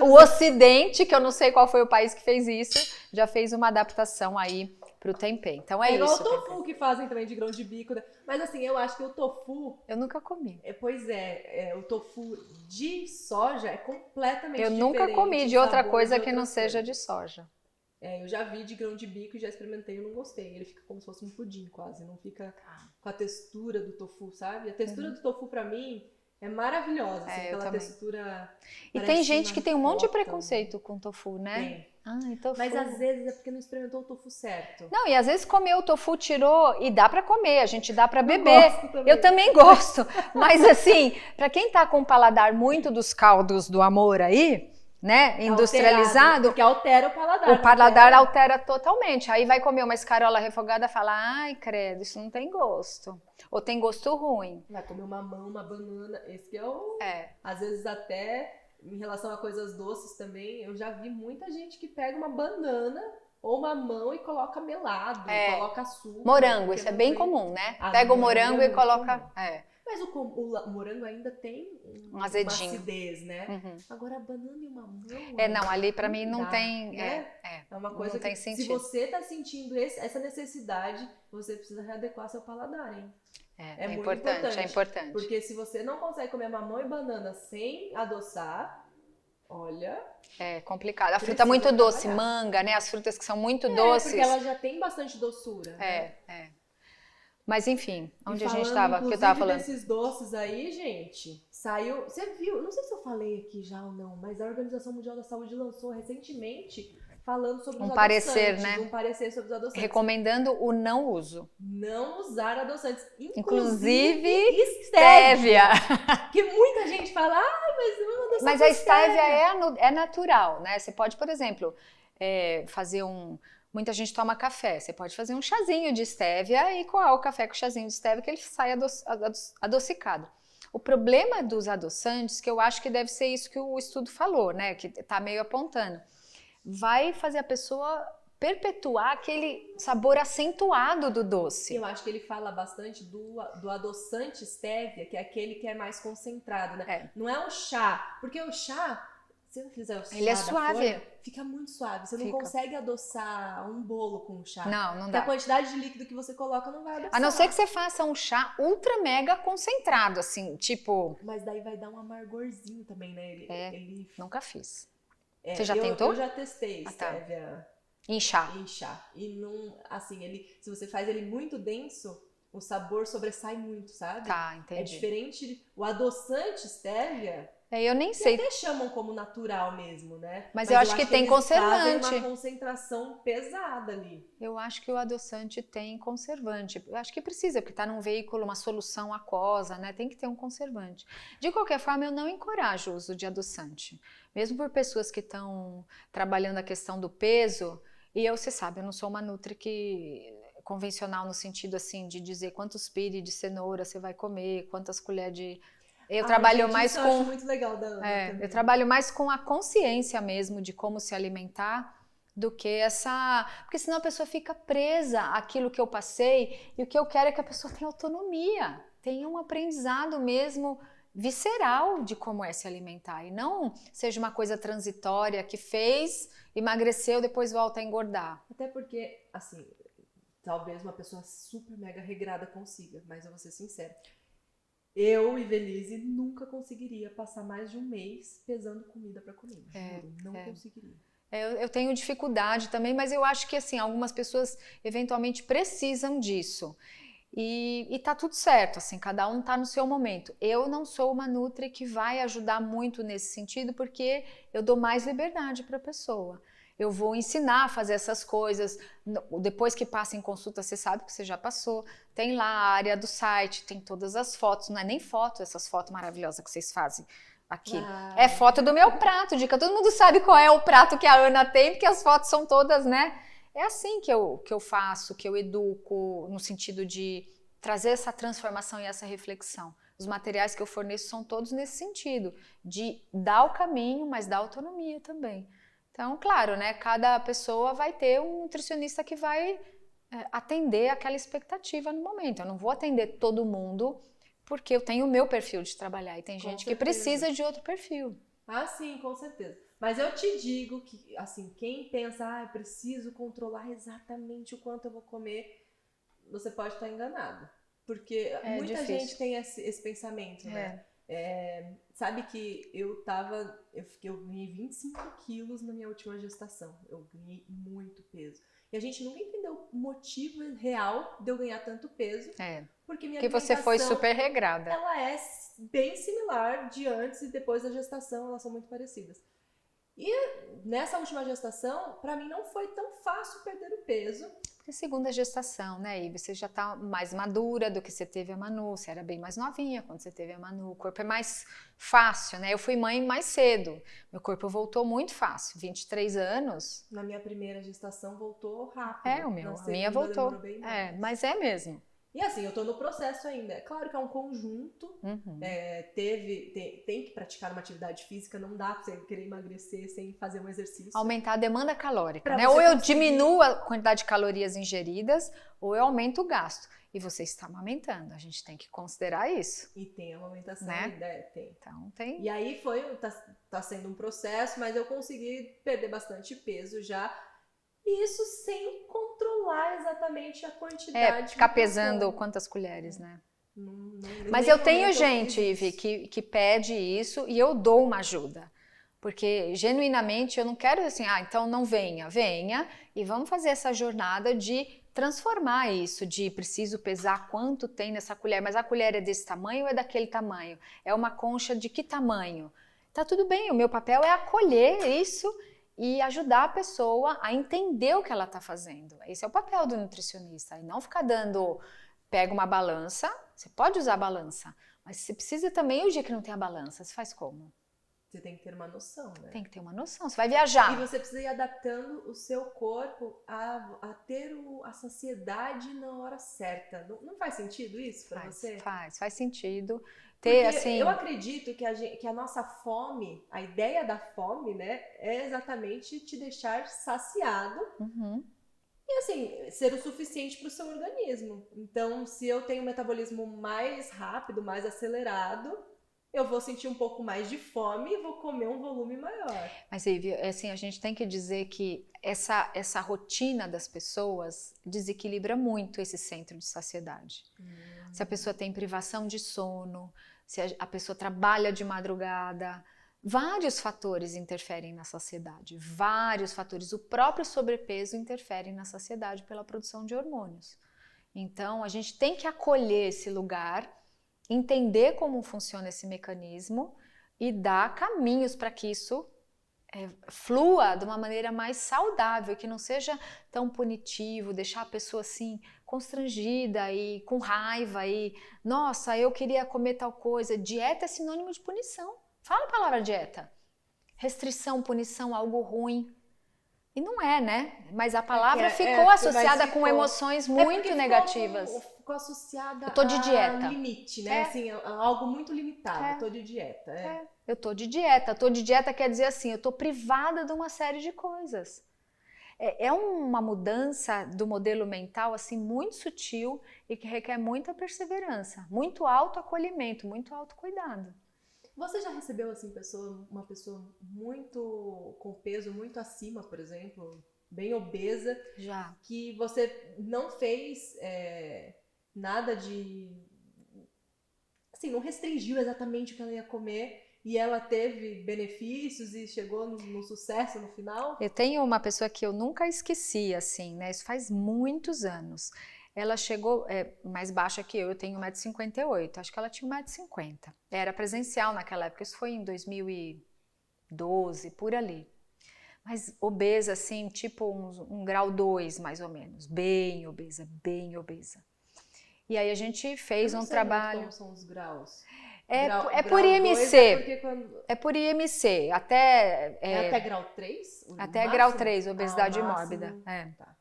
o Ocidente, que eu não sei qual foi o país que fez isso, já fez uma adaptação aí pro tempê. Então é igual isso. Igual o tofu que fazem também de grão de bico. Né? Mas assim, eu acho que o tofu... Eu nunca comi. Pois é, o tofu de soja é completamente diferente. Eu nunca comi de outra coisa que não seja de soja. Eu já vi de grão de bico e já experimentei e não gostei. Ele fica como se fosse um pudim quase, não fica com a textura do tofu, sabe? A textura do tofu pra mim é maravilhosa, assim, aquela textura... E tem gente que tem um monte de preconceito com tofu, né? Tem. Tofu. Mas às vezes é porque não experimentou o tofu certo. Não, e às vezes comeu o tofu, tirou e dá pra comer, a gente dá pra beber. Eu também gosto. Mas assim, pra quem tá com o paladar muito dos caldos do amor aí, né, industrializado, porque altera o paladar. O paladar altera totalmente. Aí vai comer uma escarola refogada e fala: ai, credo, isso não tem gosto. Ou tem gosto ruim. Vai comer uma mamão, uma banana, esse que é o... Às vezes até... Em relação a coisas doces também, eu já vi muita gente que pega uma banana ou mamão e coloca melado, coloca açúcar. Morango, isso é bem comum, né? Pega o morango e coloca... Mas o morango ainda tem um azedinho. Uma acidez, né? Agora a banana e o mamão... não, ali pra mim não tem... Né? É uma coisa não tem que sentido. Se você tá sentindo essa necessidade, você precisa readequar seu paladar, hein? É importante. Porque se você não consegue comer mamão e banana sem adoçar, olha... É complicado. A fruta muito doce, manga, né? As frutas que são muito doces. Porque ela já tem bastante doçura. Mas enfim, onde a gente estava? Que eu tava falando. Desses doces aí, gente, saiu... Você viu? Não sei se eu falei aqui já ou não, mas a Organização Mundial da Saúde lançou recentemente... falando sobre os adoçantes, né? Um parecer sobre os adoçantes. Recomendando o não uso. Não usar adoçantes. Inclusive stevia. Que muita gente fala, mas não adoçante. Mas a stevia é natural, né? Você pode, por exemplo, fazer Muita gente toma café. Você pode fazer um chazinho de stevia e coar o café com chazinho de stevia que ele sai adocicado. O problema dos adoçantes, que eu acho que deve ser isso que o estudo falou, né? Que tá meio apontando. Vai fazer a pessoa perpetuar aquele sabor acentuado do doce. Eu acho que ele fala bastante do adoçante stevia, que é aquele que é mais concentrado, né? Não é o chá, porque o chá, se eu fizer o chá ele é suave. Folha, fica muito suave. Você não consegue adoçar um bolo com chá. Não porque dá. A quantidade de líquido que você coloca não vai adoçar. A não ser que você faça um chá ultra mega concentrado, assim, tipo... Mas daí vai dar um amargorzinho também, né? Nunca fiz. Você já tentou? Eu já testei stevia. Em chá. E não, assim, se você faz ele muito denso, o sabor sobressai muito, sabe? Tá, entendi. É diferente, o adoçante stevia... eu nem sei. Até chamam como natural mesmo, né? Mas eu acho que tem conservante. Fazem uma concentração pesada ali. Eu acho que o adoçante tem conservante. Eu acho que precisa, porque está num veículo, uma solução aquosa, né? Tem que ter um conservante. De qualquer forma, eu não encorajo o uso de adoçante. Mesmo por pessoas que estão trabalhando a questão do peso. E você sabe, eu não sou uma nutri convencional no sentido assim de dizer quantos pires de cenoura você vai comer, quantas colheres de... Eu trabalho mais com... Eu acho muito legal da Ana também. Eu trabalho mais com a consciência mesmo de como se alimentar do que essa... Porque senão a pessoa fica presa àquilo que eu passei e o que eu quero é que a pessoa tenha autonomia, tenha um aprendizado mesmo visceral de como é se alimentar e não seja uma coisa transitória que fez, emagreceu, depois volta a engordar. Até porque, assim, talvez uma pessoa super mega regrada consiga, mas eu vou ser sincera. Eu, Ivelisse, nunca conseguiria passar mais de um mês pesando comida para comer. Juro, não conseguiria. Eu tenho dificuldade também, mas eu acho que assim, algumas pessoas eventualmente precisam disso. E tá tudo certo, assim, cada um tá no seu momento. Eu não sou uma nutri que vai ajudar muito nesse sentido, porque eu dou mais liberdade para a pessoa. Eu vou ensinar a fazer essas coisas. Depois que passa em consulta, você sabe que você já passou. Tem lá a área do site, tem todas as fotos. Não é nem foto, essas fotos maravilhosas que vocês fazem aqui. É foto do meu prato, dica. Todo mundo sabe qual é o prato que a Ana tem, porque as fotos são todas, né? É assim que eu faço, que eu educo, no sentido de trazer essa transformação e essa reflexão. Os materiais que eu forneço são todos nesse sentido, de dar o caminho, mas dar autonomia também. Então, claro, né, cada pessoa vai ter um nutricionista que vai atender aquela expectativa no momento. Eu não vou atender todo mundo, porque eu tenho o meu perfil de trabalhar e tem gente que precisa de outro perfil. Ah, sim, com certeza. Mas eu te digo que, assim, quem pensa, eu preciso controlar exatamente o quanto eu vou comer, você pode estar enganado. Porque muita gente tem esse pensamento, né? Sabe que eu ganhei 25 quilos na minha última gestação. Eu ganhei muito peso. E a gente nunca entendeu o motivo real de eu ganhar tanto peso. Porque minha alimentação, você foi super regrada. Ela é bem similar de antes e depois da gestação, elas são muito parecidas. E nessa última gestação, pra mim não foi tão fácil perder o peso. Porque segunda gestação, né, Ive? Você já tá mais madura do que você teve a Manu, você era bem mais novinha quando você teve a Manu, o corpo é mais fácil, né? Eu fui mãe mais cedo, meu corpo voltou muito fácil, 23 anos. Na minha primeira gestação voltou rápido. A minha voltou. Mas é mesmo. E assim, eu tô no processo ainda. É claro que é um conjunto. Tem que praticar uma atividade física. Não dá pra você querer emagrecer sem fazer um exercício. Aumentar a demanda calórica, né? Ou eu diminuo a quantidade de calorias ingeridas, ou eu aumento o gasto. E você está amamentando. A gente tem que considerar isso. E tem amamentação, né? Tem. Então, tem. E aí tá sendo um processo, mas eu consegui perder bastante peso já. E isso sem controlar exatamente a quantidade. Ficar pesando quantas colheres, né? Mas eu tenho gente, Ive, que pede isso e eu dou uma ajuda. Porque, genuinamente, eu não quero assim, então não venha e vamos fazer essa jornada de transformar isso, de preciso pesar quanto tem nessa colher, mas a colher é desse tamanho ou é daquele tamanho? É uma concha de que tamanho? Tá tudo bem, o meu papel é acolher isso e ajudar a pessoa a entender o que ela está fazendo. Esse é o papel do nutricionista. E não ficar pega uma balança, você pode usar a balança, mas você precisa também, o dia que não tem a balança, você faz como? Você tem que ter uma noção, né? Tem que ter uma noção, você vai viajar. E você precisa ir adaptando o seu corpo a ter a saciedade na hora certa. Não faz sentido isso para você? Faz sentido. Eu acredito que a nossa fome, a ideia da fome, né, é exatamente te deixar saciado e assim, ser o suficiente para o seu organismo. Então, se eu tenho um metabolismo mais rápido, mais acelerado, eu vou sentir um pouco mais de fome e vou comer um volume maior. Mas, Ive, assim, a gente tem que dizer que essa rotina das pessoas desequilibra muito esse centro de saciedade. Se a pessoa tem privação de sono, se a pessoa trabalha de madrugada, vários fatores interferem na saciedade, vários fatores. O próprio sobrepeso interfere na saciedade pela produção de hormônios. Então, a gente tem que acolher esse lugar, entender como funciona esse mecanismo e dar caminhos para que isso flua de uma maneira mais saudável, que não seja tão punitivo, deixar a pessoa assim constrangida e com raiva e nossa, eu queria comer tal coisa. Dieta é sinônimo de punição. Fala a palavra dieta. Restrição, punição, algo ruim. E não é, né? Mas a palavra ficou associada com emoções muito negativas. Ficou associada eu tô de dieta. A limite, né? Assim, algo muito limitado. Eu tô de dieta. Eu tô de dieta. Tô de dieta quer dizer assim, eu tô privada de uma série de coisas. É uma mudança do modelo mental assim muito sutil e que requer muita perseverança, muito autoacolhimento, muito autocuidado. Você já recebeu assim uma pessoa muito com peso muito acima, por exemplo, bem obesa, já, que você não fez nada de, assim, não restringiu exatamente o que ela ia comer? E ela teve benefícios e chegou no sucesso no final? Eu tenho uma pessoa que eu nunca esqueci, assim, né? Isso faz muitos anos. Ela chegou mais baixa que eu tenho 1,58 m, acho que ela tinha 1,50 m. Era presencial naquela época, isso foi em 2012, por ali. Mas obesa, assim, tipo um grau 2, mais ou menos. Bem obesa, bem obesa. E aí a gente fez um trabalho... Como são os graus? É por IMC. É por IMC. Até grau 3? Até grau 3, obesidade mórbida. Tá.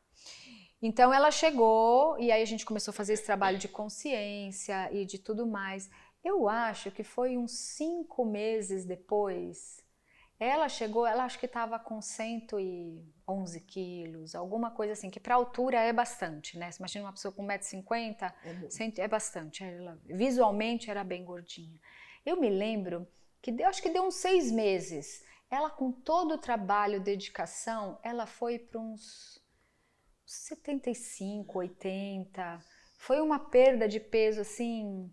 Então ela chegou e aí a gente começou a fazer esse trabalho de consciência e de tudo mais. Eu acho que foi uns 5 meses depois. Ela chegou, ela acho que estava com 111 quilos, alguma coisa assim, que para altura é bastante, né? Você imagina uma pessoa com 1,50 m, é bastante. Ela, visualmente era bem gordinha. Eu me lembro que acho que deu uns 6 meses. Ela, com todo o trabalho, dedicação, ela foi para uns 75, 80. Foi uma perda de peso assim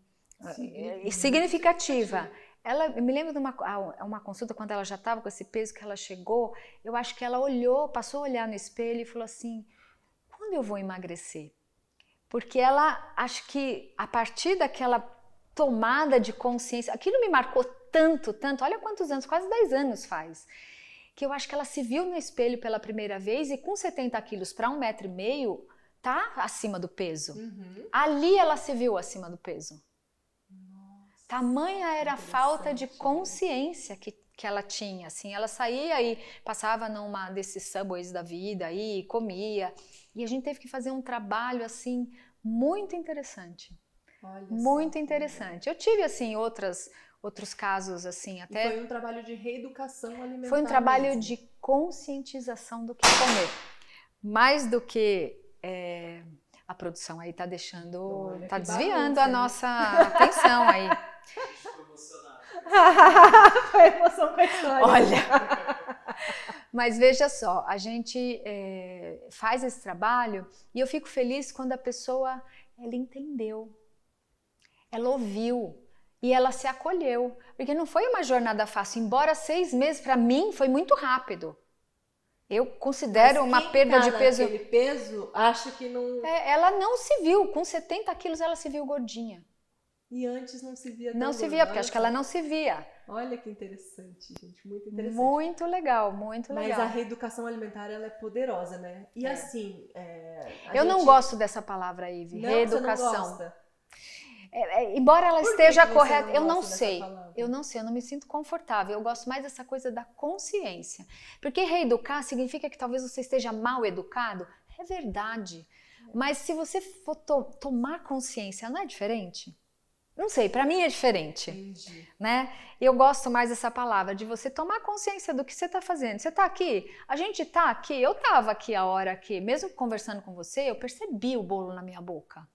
significativa. Eu me lembro de uma consulta, quando ela já estava com esse peso, que ela chegou, eu acho que ela passou a olhar no espelho e falou assim, quando eu vou emagrecer? Porque ela, acho que a partir daquela tomada de consciência, aquilo me marcou tanto, olha quantos anos, quase 10 anos faz, que eu acho que ela se viu no espelho pela primeira vez e com 70 quilos para 1,5 m, tá acima do peso. Ali ela se viu acima do peso. Tamanha era a falta de consciência que ela tinha, assim, ela saía e passava numa desses subways da vida e comia, e a gente teve que fazer um trabalho, assim, muito interessante. Olha muito só, interessante. Eu tive, assim, outros casos, assim, até... E foi um trabalho de reeducação alimentar. Foi um trabalho mesmo. de conscientização do que comer. Mais do que... a produção aí tá deixando... tá desviando a nossa atenção aí. Foi emoção com a história. Olha, mas veja só, a gente faz esse trabalho e eu fico feliz quando a pessoa, ela entendeu, ela ouviu e ela se acolheu, porque não foi uma jornada fácil, embora 6 meses para mim foi muito rápido. Eu considero uma perda de peso. Aquele peso, acho que não... ela não se viu, com 70 quilos ela se viu gordinha. E antes não se via tão Não se via, porque acho que ela não se via. Olha que interessante, gente, muito interessante. Muito legal, muito legal. Mas a reeducação alimentar, ela é poderosa, né? E assim... eu não gosto dessa palavra, Ivy, não, reeducação. Você não gosta? Embora ela esteja correta, eu não sei, eu não me sinto confortável, eu gosto mais dessa coisa da consciência, porque reeducar significa que talvez você esteja mal educado, é verdade, mas se você for tomar consciência, não é diferente? Não sei, para mim é diferente. Entendi. Né? Eu gosto mais dessa palavra, de você tomar consciência do que você está fazendo. Você está aqui? A gente está aqui? Eu estava aqui a hora que, mesmo conversando com você, eu percebi o bolo na minha boca.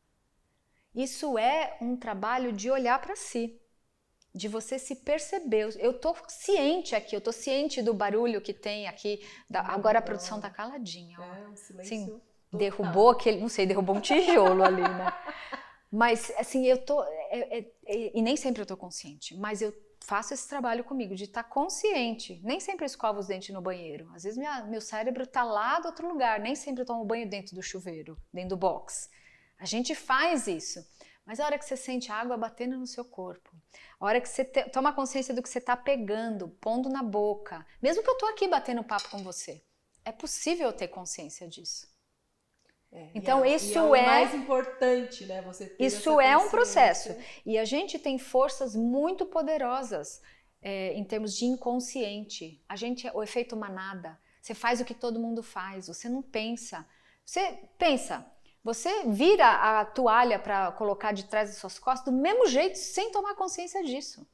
Isso é um trabalho de olhar para si, de você se perceber. Eu estou ciente aqui, eu estou ciente do barulho que tem aqui. Agora a produção está caladinha. Ó. Um silêncio. Assim, derrubou aquele, não sei, derrubou um tijolo ali, né? Mas assim, eu tô, e nem sempre eu tô consciente, mas eu faço esse trabalho comigo, de estar consciente. Nem sempre eu escovo os dentes no banheiro, às vezes meu cérebro tá lá do outro lugar, nem sempre eu tomo banho dentro do chuveiro, dentro do box. A gente faz isso, mas a hora que você sente a água batendo no seu corpo, a hora que você toma consciência do que você tá pegando, pondo na boca, mesmo que eu tô aqui batendo papo com você, é possível eu ter consciência disso. Então isso é o mais importante, né? Você ter isso é um processo e a gente tem forças muito poderosas em termos de inconsciente. A gente é o efeito manada. Você faz o que todo mundo faz. Você não pensa. Você pensa. Você vira a toalha para colocar de trás das suas costas do mesmo jeito, sem tomar consciência disso.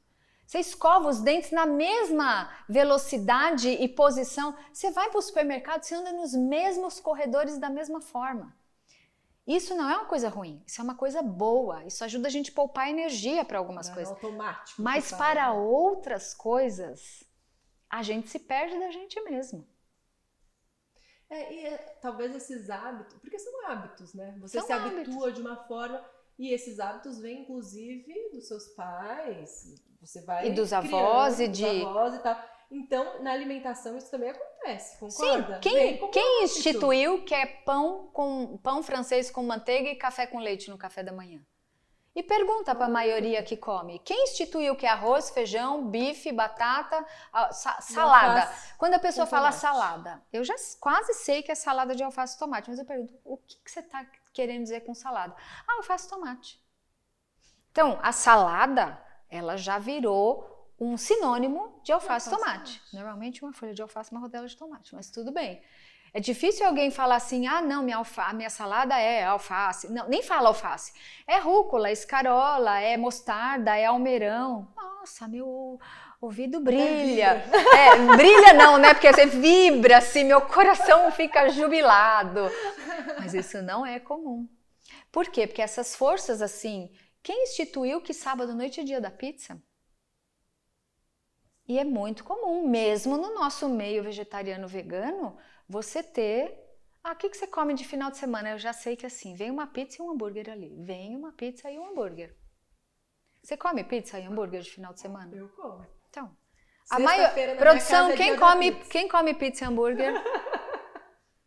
Você escova os dentes na mesma velocidade e posição. Você vai para o supermercado, você anda nos mesmos corredores da mesma forma. Isso não é uma coisa ruim, isso é uma coisa boa. Isso ajuda a gente a poupar energia para algumas coisas. Automático. Mas para outras coisas, a gente se perde da gente mesmo. Talvez esses hábitos, porque são hábitos, né? Você São se hábitos. habitua de uma forma e esses hábitos vêm inclusive dos seus pais, você vai E dos avós e dos de... avós e tal. Então, na alimentação isso também acontece, concorda? Sim, quem instituiu que é pão francês com manteiga e café com leite no café da manhã? E pergunta para a maioria que come. Quem instituiu que é arroz, feijão, bife, batata, salada? Quando a pessoa fala salada, eu já quase sei que é salada de alface e tomate, mas eu pergunto, o que você está querendo dizer com salada? Alface e tomate. Então, a salada, ela já virou um sinônimo de alface e tomate. Normalmente uma folha de alface e uma rodela de tomate, mas tudo bem. É difícil alguém falar assim, não, a minha salada é alface. Não, nem fala alface. É rúcula, escarola, é mostarda, é almeirão. Nossa, meu ouvido brilha. Brilha não, né? Porque você vibra assim, meu coração fica jubilado. Mas isso não é comum. Por quê? Porque essas forças assim, quem instituiu que sábado à noite é dia da pizza? E é muito comum, mesmo no nosso meio vegetariano vegano, você ter... o que você come de final de semana? Eu já sei que assim, vem uma pizza e um hambúrguer ali. Vem uma pizza e um hambúrguer. Você come pizza e hambúrguer de final de semana? Eu como. Então, produção, quem come pizza e hambúrguer?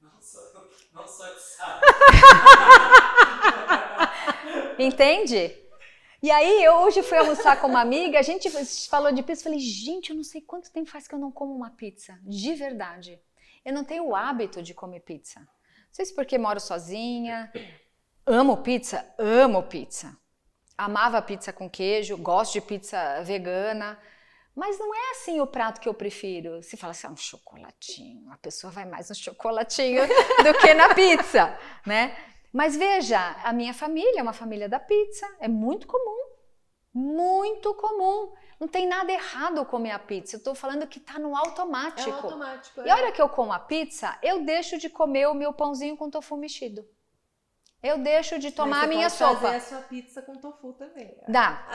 Não só de sábado. Entende? E aí, eu hoje fui almoçar com uma amiga, a gente falou de pizza, falei, gente, eu não sei quanto tempo faz que eu não como uma pizza, de verdade. Eu não tenho o hábito de comer pizza. Não sei se porque moro sozinha, amo pizza, amava pizza com queijo, gosto de pizza vegana, mas não é assim o prato que eu prefiro. Se fala assim, um chocolatinho, a pessoa vai mais no chocolatinho do que na pizza, né? Mas veja, a minha família é uma família da pizza, é muito comum, muito comum. Não tem nada errado comer a pizza, eu tô falando que tá no automático. É automático, E a hora que eu como a pizza, eu deixo de comer o meu pãozinho com tofu mexido. Eu deixo de tomar a minha sopa. Mas você pode fazer a sua pizza com tofu também. Dá.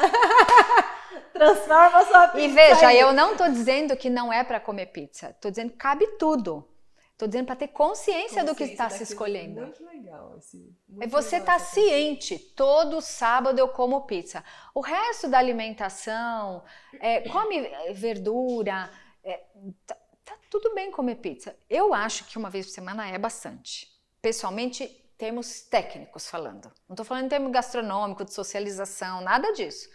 Transforma a sua pizza. E veja, aí. Eu não tô dizendo que não é para comer pizza, tô dizendo que cabe tudo. Tô dizendo para ter consciência do que está se escolhendo. Muito legal. Você tá ciente, todo sábado eu como pizza. O resto da alimentação, come verdura, tá tudo bem comer pizza. Eu acho que uma vez por semana é bastante. Pessoalmente, termos técnicos falando. Não tô falando em termos gastronômico, de socialização, nada disso.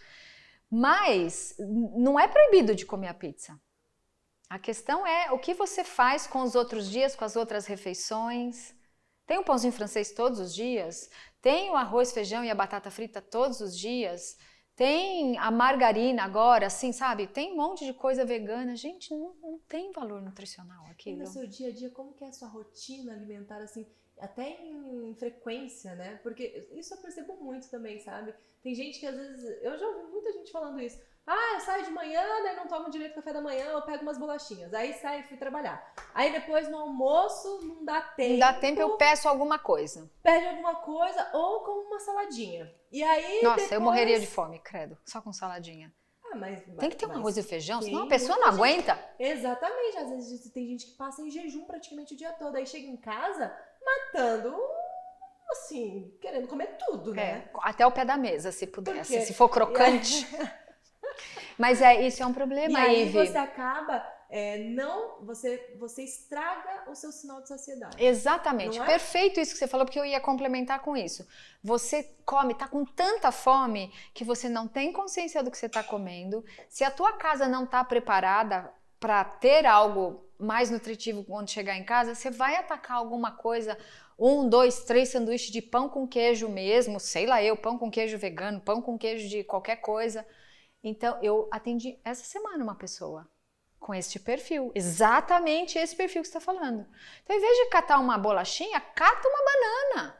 Mas não é proibido de comer a pizza. A questão é o que você faz com os outros dias, com as outras refeições. Tem o pãozinho francês todos os dias? Tem o arroz, feijão e a batata frita todos os dias? Tem a margarina agora, assim, sabe? Tem um monte de coisa vegana. Gente, não tem valor nutricional aquilo. E no seu dia a dia, como que é a sua rotina alimentar, assim, até em frequência, né? Porque isso eu percebo muito também, sabe? Tem gente que às vezes... Eu já ouvi muita gente falando isso. Eu saio de manhã, daí não tomo direito café da manhã, eu pego umas bolachinhas. Aí saio e fui trabalhar. Aí depois no almoço não dá tempo. Não dá tempo, eu peço alguma coisa. Pede alguma coisa ou como uma saladinha. E aí Nossa, depois... eu morreria de fome, credo. Só com saladinha. Tem que ter um arroz e feijão, senão a pessoa não aguenta. Exatamente. Às vezes tem gente que passa em jejum praticamente o dia todo. Aí chega em casa matando... assim, querendo comer tudo, né? Até o pé da mesa, se pudesse. Se for crocante... Mas isso é um problema, e aí Ivy. Você acaba, você estraga o seu sinal de saciedade. Exatamente, perfeito isso que você falou, porque eu ia complementar com isso. Você come, tá com tanta fome que você não tem consciência do que você tá comendo. Se a tua casa não tá preparada para ter algo mais nutritivo quando chegar em casa, você vai atacar alguma coisa, 1, 2, 3 sanduíches de pão com queijo mesmo, sei lá pão com queijo vegano, pão com queijo de qualquer coisa. Então, eu atendi essa semana uma pessoa com este perfil, exatamente esse perfil que você está falando. Então, em vez de catar uma bolachinha, cata uma banana,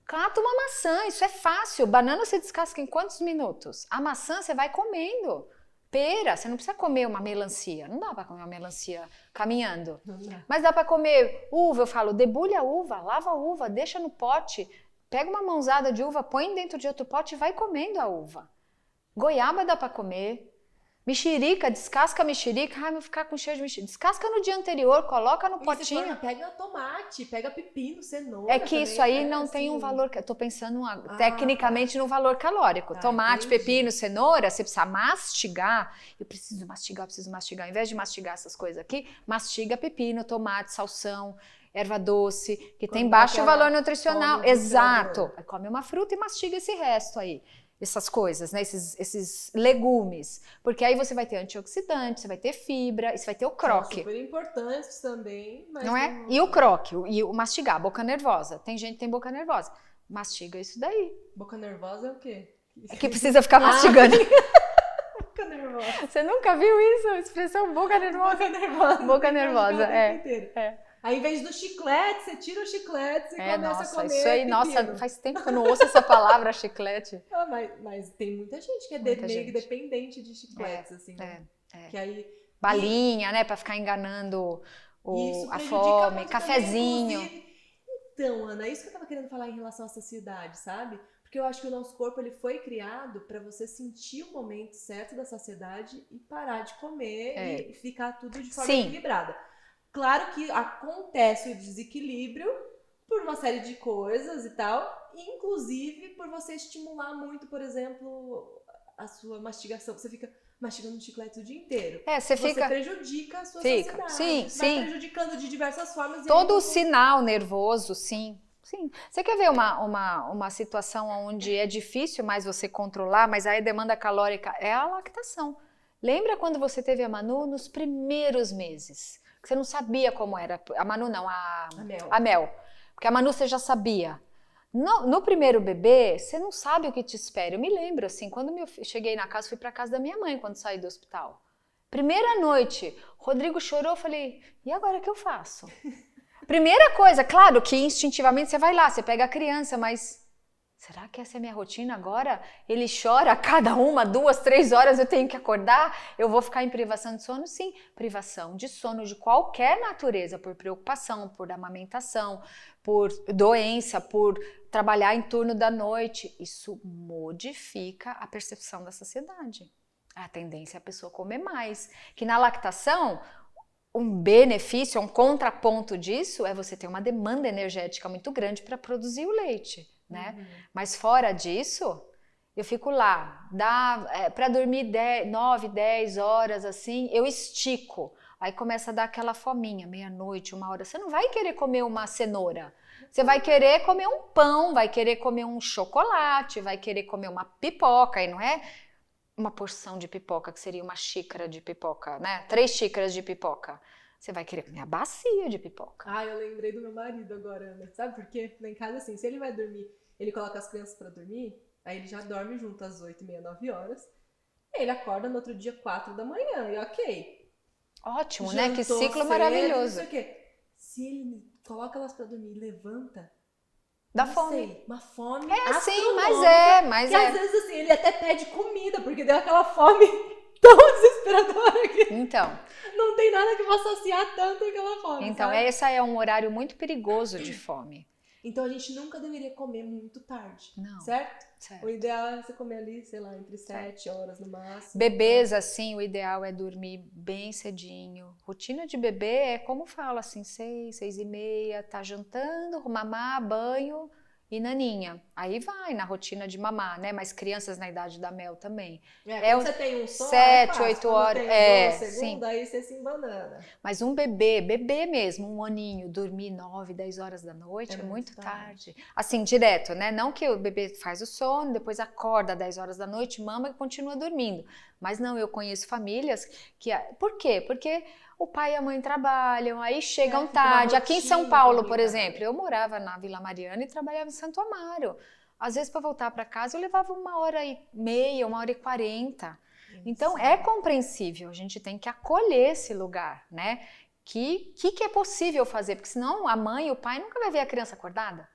cata uma maçã, isso é fácil. Banana você descasca em quantos minutos? A maçã você vai comendo. Pera, você não precisa comer uma melancia. Não dá para comer uma melancia caminhando. Não dá. Mas dá para comer uva. Eu falo, debulha a uva, lava a uva, deixa no pote. Pega uma mãozada de uva, põe dentro de outro pote e vai comendo a uva. Goiaba dá para comer. Mexerica, descasca a mexerica. Ai, vou ficar com cheiro de mexerica. Descasca no dia anterior, coloca no potinho. Pega tomate, pega pepino, cenoura. É que isso aí não tem um valor. Eu tô pensando tecnicamente no valor calórico. Tomate, pepino, cenoura, você precisa mastigar. Eu preciso mastigar. Ao invés de mastigar essas coisas aqui, mastiga pepino, tomate, salsão, erva doce, que tem baixo valor nutricional. Exato. Aí come uma fruta e mastiga esse resto aí. Essas coisas, né? Esses legumes. Porque aí você vai ter antioxidante, você vai ter fibra, você vai ter o croque. São super importantes também. Mas não é? E o croque, e o mastigar, boca nervosa. Tem gente que tem boca nervosa. Mastiga isso daí. Boca nervosa é o quê? É que precisa ficar mastigando. Boca nervosa. Você nunca viu isso? A expressão boca nervosa? Boca nervosa. Boca nervosa, é. Aí, em vez do chiclete, você tira o chiclete e começa a comer isso aí, pepino. nossa, faz tempo que eu não ouço essa palavra, chiclete. Mas tem muita gente que é meio dependente de chicletes, assim, né? Que aí... Balinha, né, pra ficar enganando a fome, cafezinho. Então, Ana, isso que eu tava querendo falar em relação à saciedade, sabe? Porque eu acho que o nosso corpo, ele foi criado pra você sentir o momento certo da saciedade e parar de comer e ficar tudo de forma equilibrada. Claro que acontece o desequilíbrio por uma série de coisas e tal, inclusive por você estimular muito, por exemplo, a sua mastigação. Você fica mastigando um chiclete o dia inteiro. Você prejudica a sua saciedade. Sim. Vai prejudicando de diversas formas. Todo o sinal nervoso, sim. Você quer ver uma situação onde é difícil mais você controlar, mas aí a demanda calórica é a lactação. Lembra quando você teve a Manu nos primeiros meses? Que você não sabia como era. A Manu não, a Mel. Porque a Manu você já sabia. No primeiro bebê, você não sabe o que te espera. Eu me lembro, assim, quando eu cheguei na casa, fui pra casa da minha mãe quando saí do hospital. Primeira noite, Rodrigo chorou, eu falei, e agora o que eu faço? Primeira coisa, claro que instintivamente você vai lá, você pega a criança, mas... Será que essa é a minha rotina agora? Ele chora a cada 1, 2, 3 horas, eu tenho que acordar? Eu vou ficar em privação de sono? Sim, privação de sono de qualquer natureza, por preocupação, por amamentação, por doença, por trabalhar em turno da noite. Isso modifica a percepção da saciedade. A tendência é a pessoa comer mais. Que na lactação, um benefício, um contraponto disso é você ter uma demanda energética muito grande para produzir o leite. Né? Mas fora disso, eu fico lá, para dormir 9, 10 horas assim, eu estico. Aí começa a dar aquela fominha, meia-noite, 1 hora. Você não vai querer comer uma cenoura. Você vai querer comer um pão, vai querer comer um chocolate, vai querer comer uma pipoca. E não é uma porção de pipoca, que seria uma xícara de pipoca, né? 3 xícaras de pipoca. Você vai querer comer a bacia de pipoca. Eu lembrei do meu marido agora, Ana. Sabe por quê? Lá em casa, assim, se ele vai dormir, ele coloca as crianças pra dormir, aí ele já dorme junto às 8h30, 9 horas. Ele acorda no outro dia, 4 da manhã, e ok. Ótimo, jantou, né? Que ciclo cedo, maravilhoso. Não sei o quê. Se ele coloca elas pra dormir e levanta, dá não fome. sei, uma fome sim, mas que às vezes, assim, ele até pede comida, porque deu aquela fome tão desesperadora que então, não tem nada que vá saciar tanto aquela fome. Então, sabe? esse é um horário muito perigoso de fome. Então a gente nunca deveria comer muito tarde, não, certo? O ideal é você comer ali, sei lá, entre 7 horas no máximo. Bebês, assim, o ideal é dormir bem cedinho. Rotina de bebê é como fala, assim, 6, 6h30, tá jantando, mamar, banho e naninha. Aí vai na rotina de mamar, né? Mas crianças na idade da Mel também. Quando você tem um sono, 7, 8 horas. Sim. Daí você se embanana. Mas um bebê mesmo, 1 aninho, dormir 9, 10 horas da noite é muito tarde. Assim, direto, né? Não que o bebê faz o sono, depois acorda às 10 horas da noite, mama e continua dormindo. Mas não, eu conheço famílias que... Por quê? Porque o pai e a mãe trabalham, aí chegam tarde. Aqui em São Paulo, por exemplo, eu morava na Vila Mariana e trabalhava em Santo Amaro. Às vezes, para voltar para casa, eu levava 1h30, 1h40. Então, é compreensível. A gente tem que acolher esse lugar, né? Que é possível fazer? Porque senão a mãe e o pai nunca vai ver a criança acordada.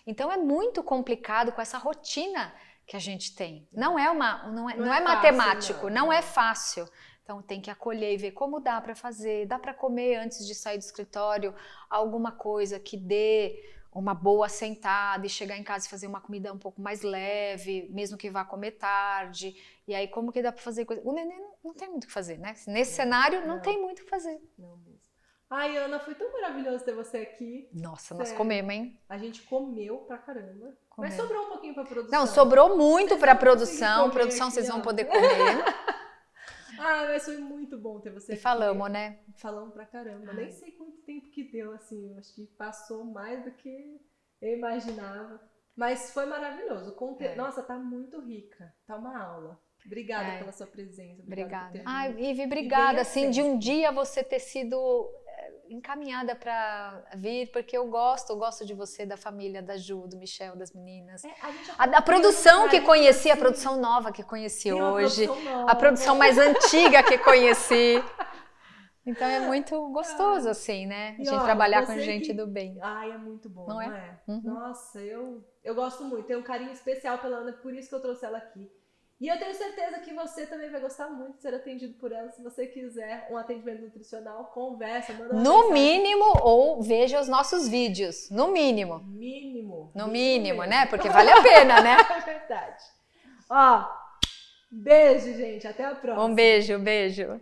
Então, é muito complicado com essa rotina que a gente tem. Não é fácil, matemático, não é fácil. Então tem que acolher e ver como dá para fazer. Dá para comer antes de sair do escritório alguma coisa que dê uma boa sentada e chegar em casa e fazer uma comida um pouco mais leve, mesmo que vá comer tarde. E aí como que dá para fazer coisa? O neném não tem muito o que fazer, né? Nesse cenário não tem muito o que fazer. Não mesmo. Ai, Ana, foi tão maravilhoso ter você aqui. Nossa, sério. Nós comemos, hein? A gente comeu pra caramba. Mas sobrou um pouquinho pra produção. Não, sobrou muito pra produção. Produção, vocês vão poder comer. Mas foi muito bom ter você aqui. E falamos, né? Falamos pra caramba. Nem sei quanto tempo que deu, assim. Eu acho que passou mais do que eu imaginava. Mas foi maravilhoso. Nossa, tá muito rica. Tá uma aula. Obrigada pela sua presença. Obrigada. Ai, Ivi, obrigada, assim, de um dia você ter sido encaminhada para vir, porque eu gosto de você, da família, da Ju, do Michel, das meninas. A produção que conheci, a produção nova que conheci hoje, a produção mais antiga que conheci. Então é muito gostoso, assim, né? A gente trabalhar com gente do bem. Ai, é muito bom, não é? Uhum. Nossa, eu gosto muito. Tenho um carinho especial pela Ana, por isso que eu trouxe ela aqui. E eu tenho certeza que você também vai gostar muito de ser atendido por ela. Se você quiser um atendimento nutricional, conversa, manda uma no mínimo, ou veja os nossos vídeos. No mínimo. No mínimo, né? Porque vale a pena, né? É verdade. Ó, beijo, gente. Até a próxima. Um beijo.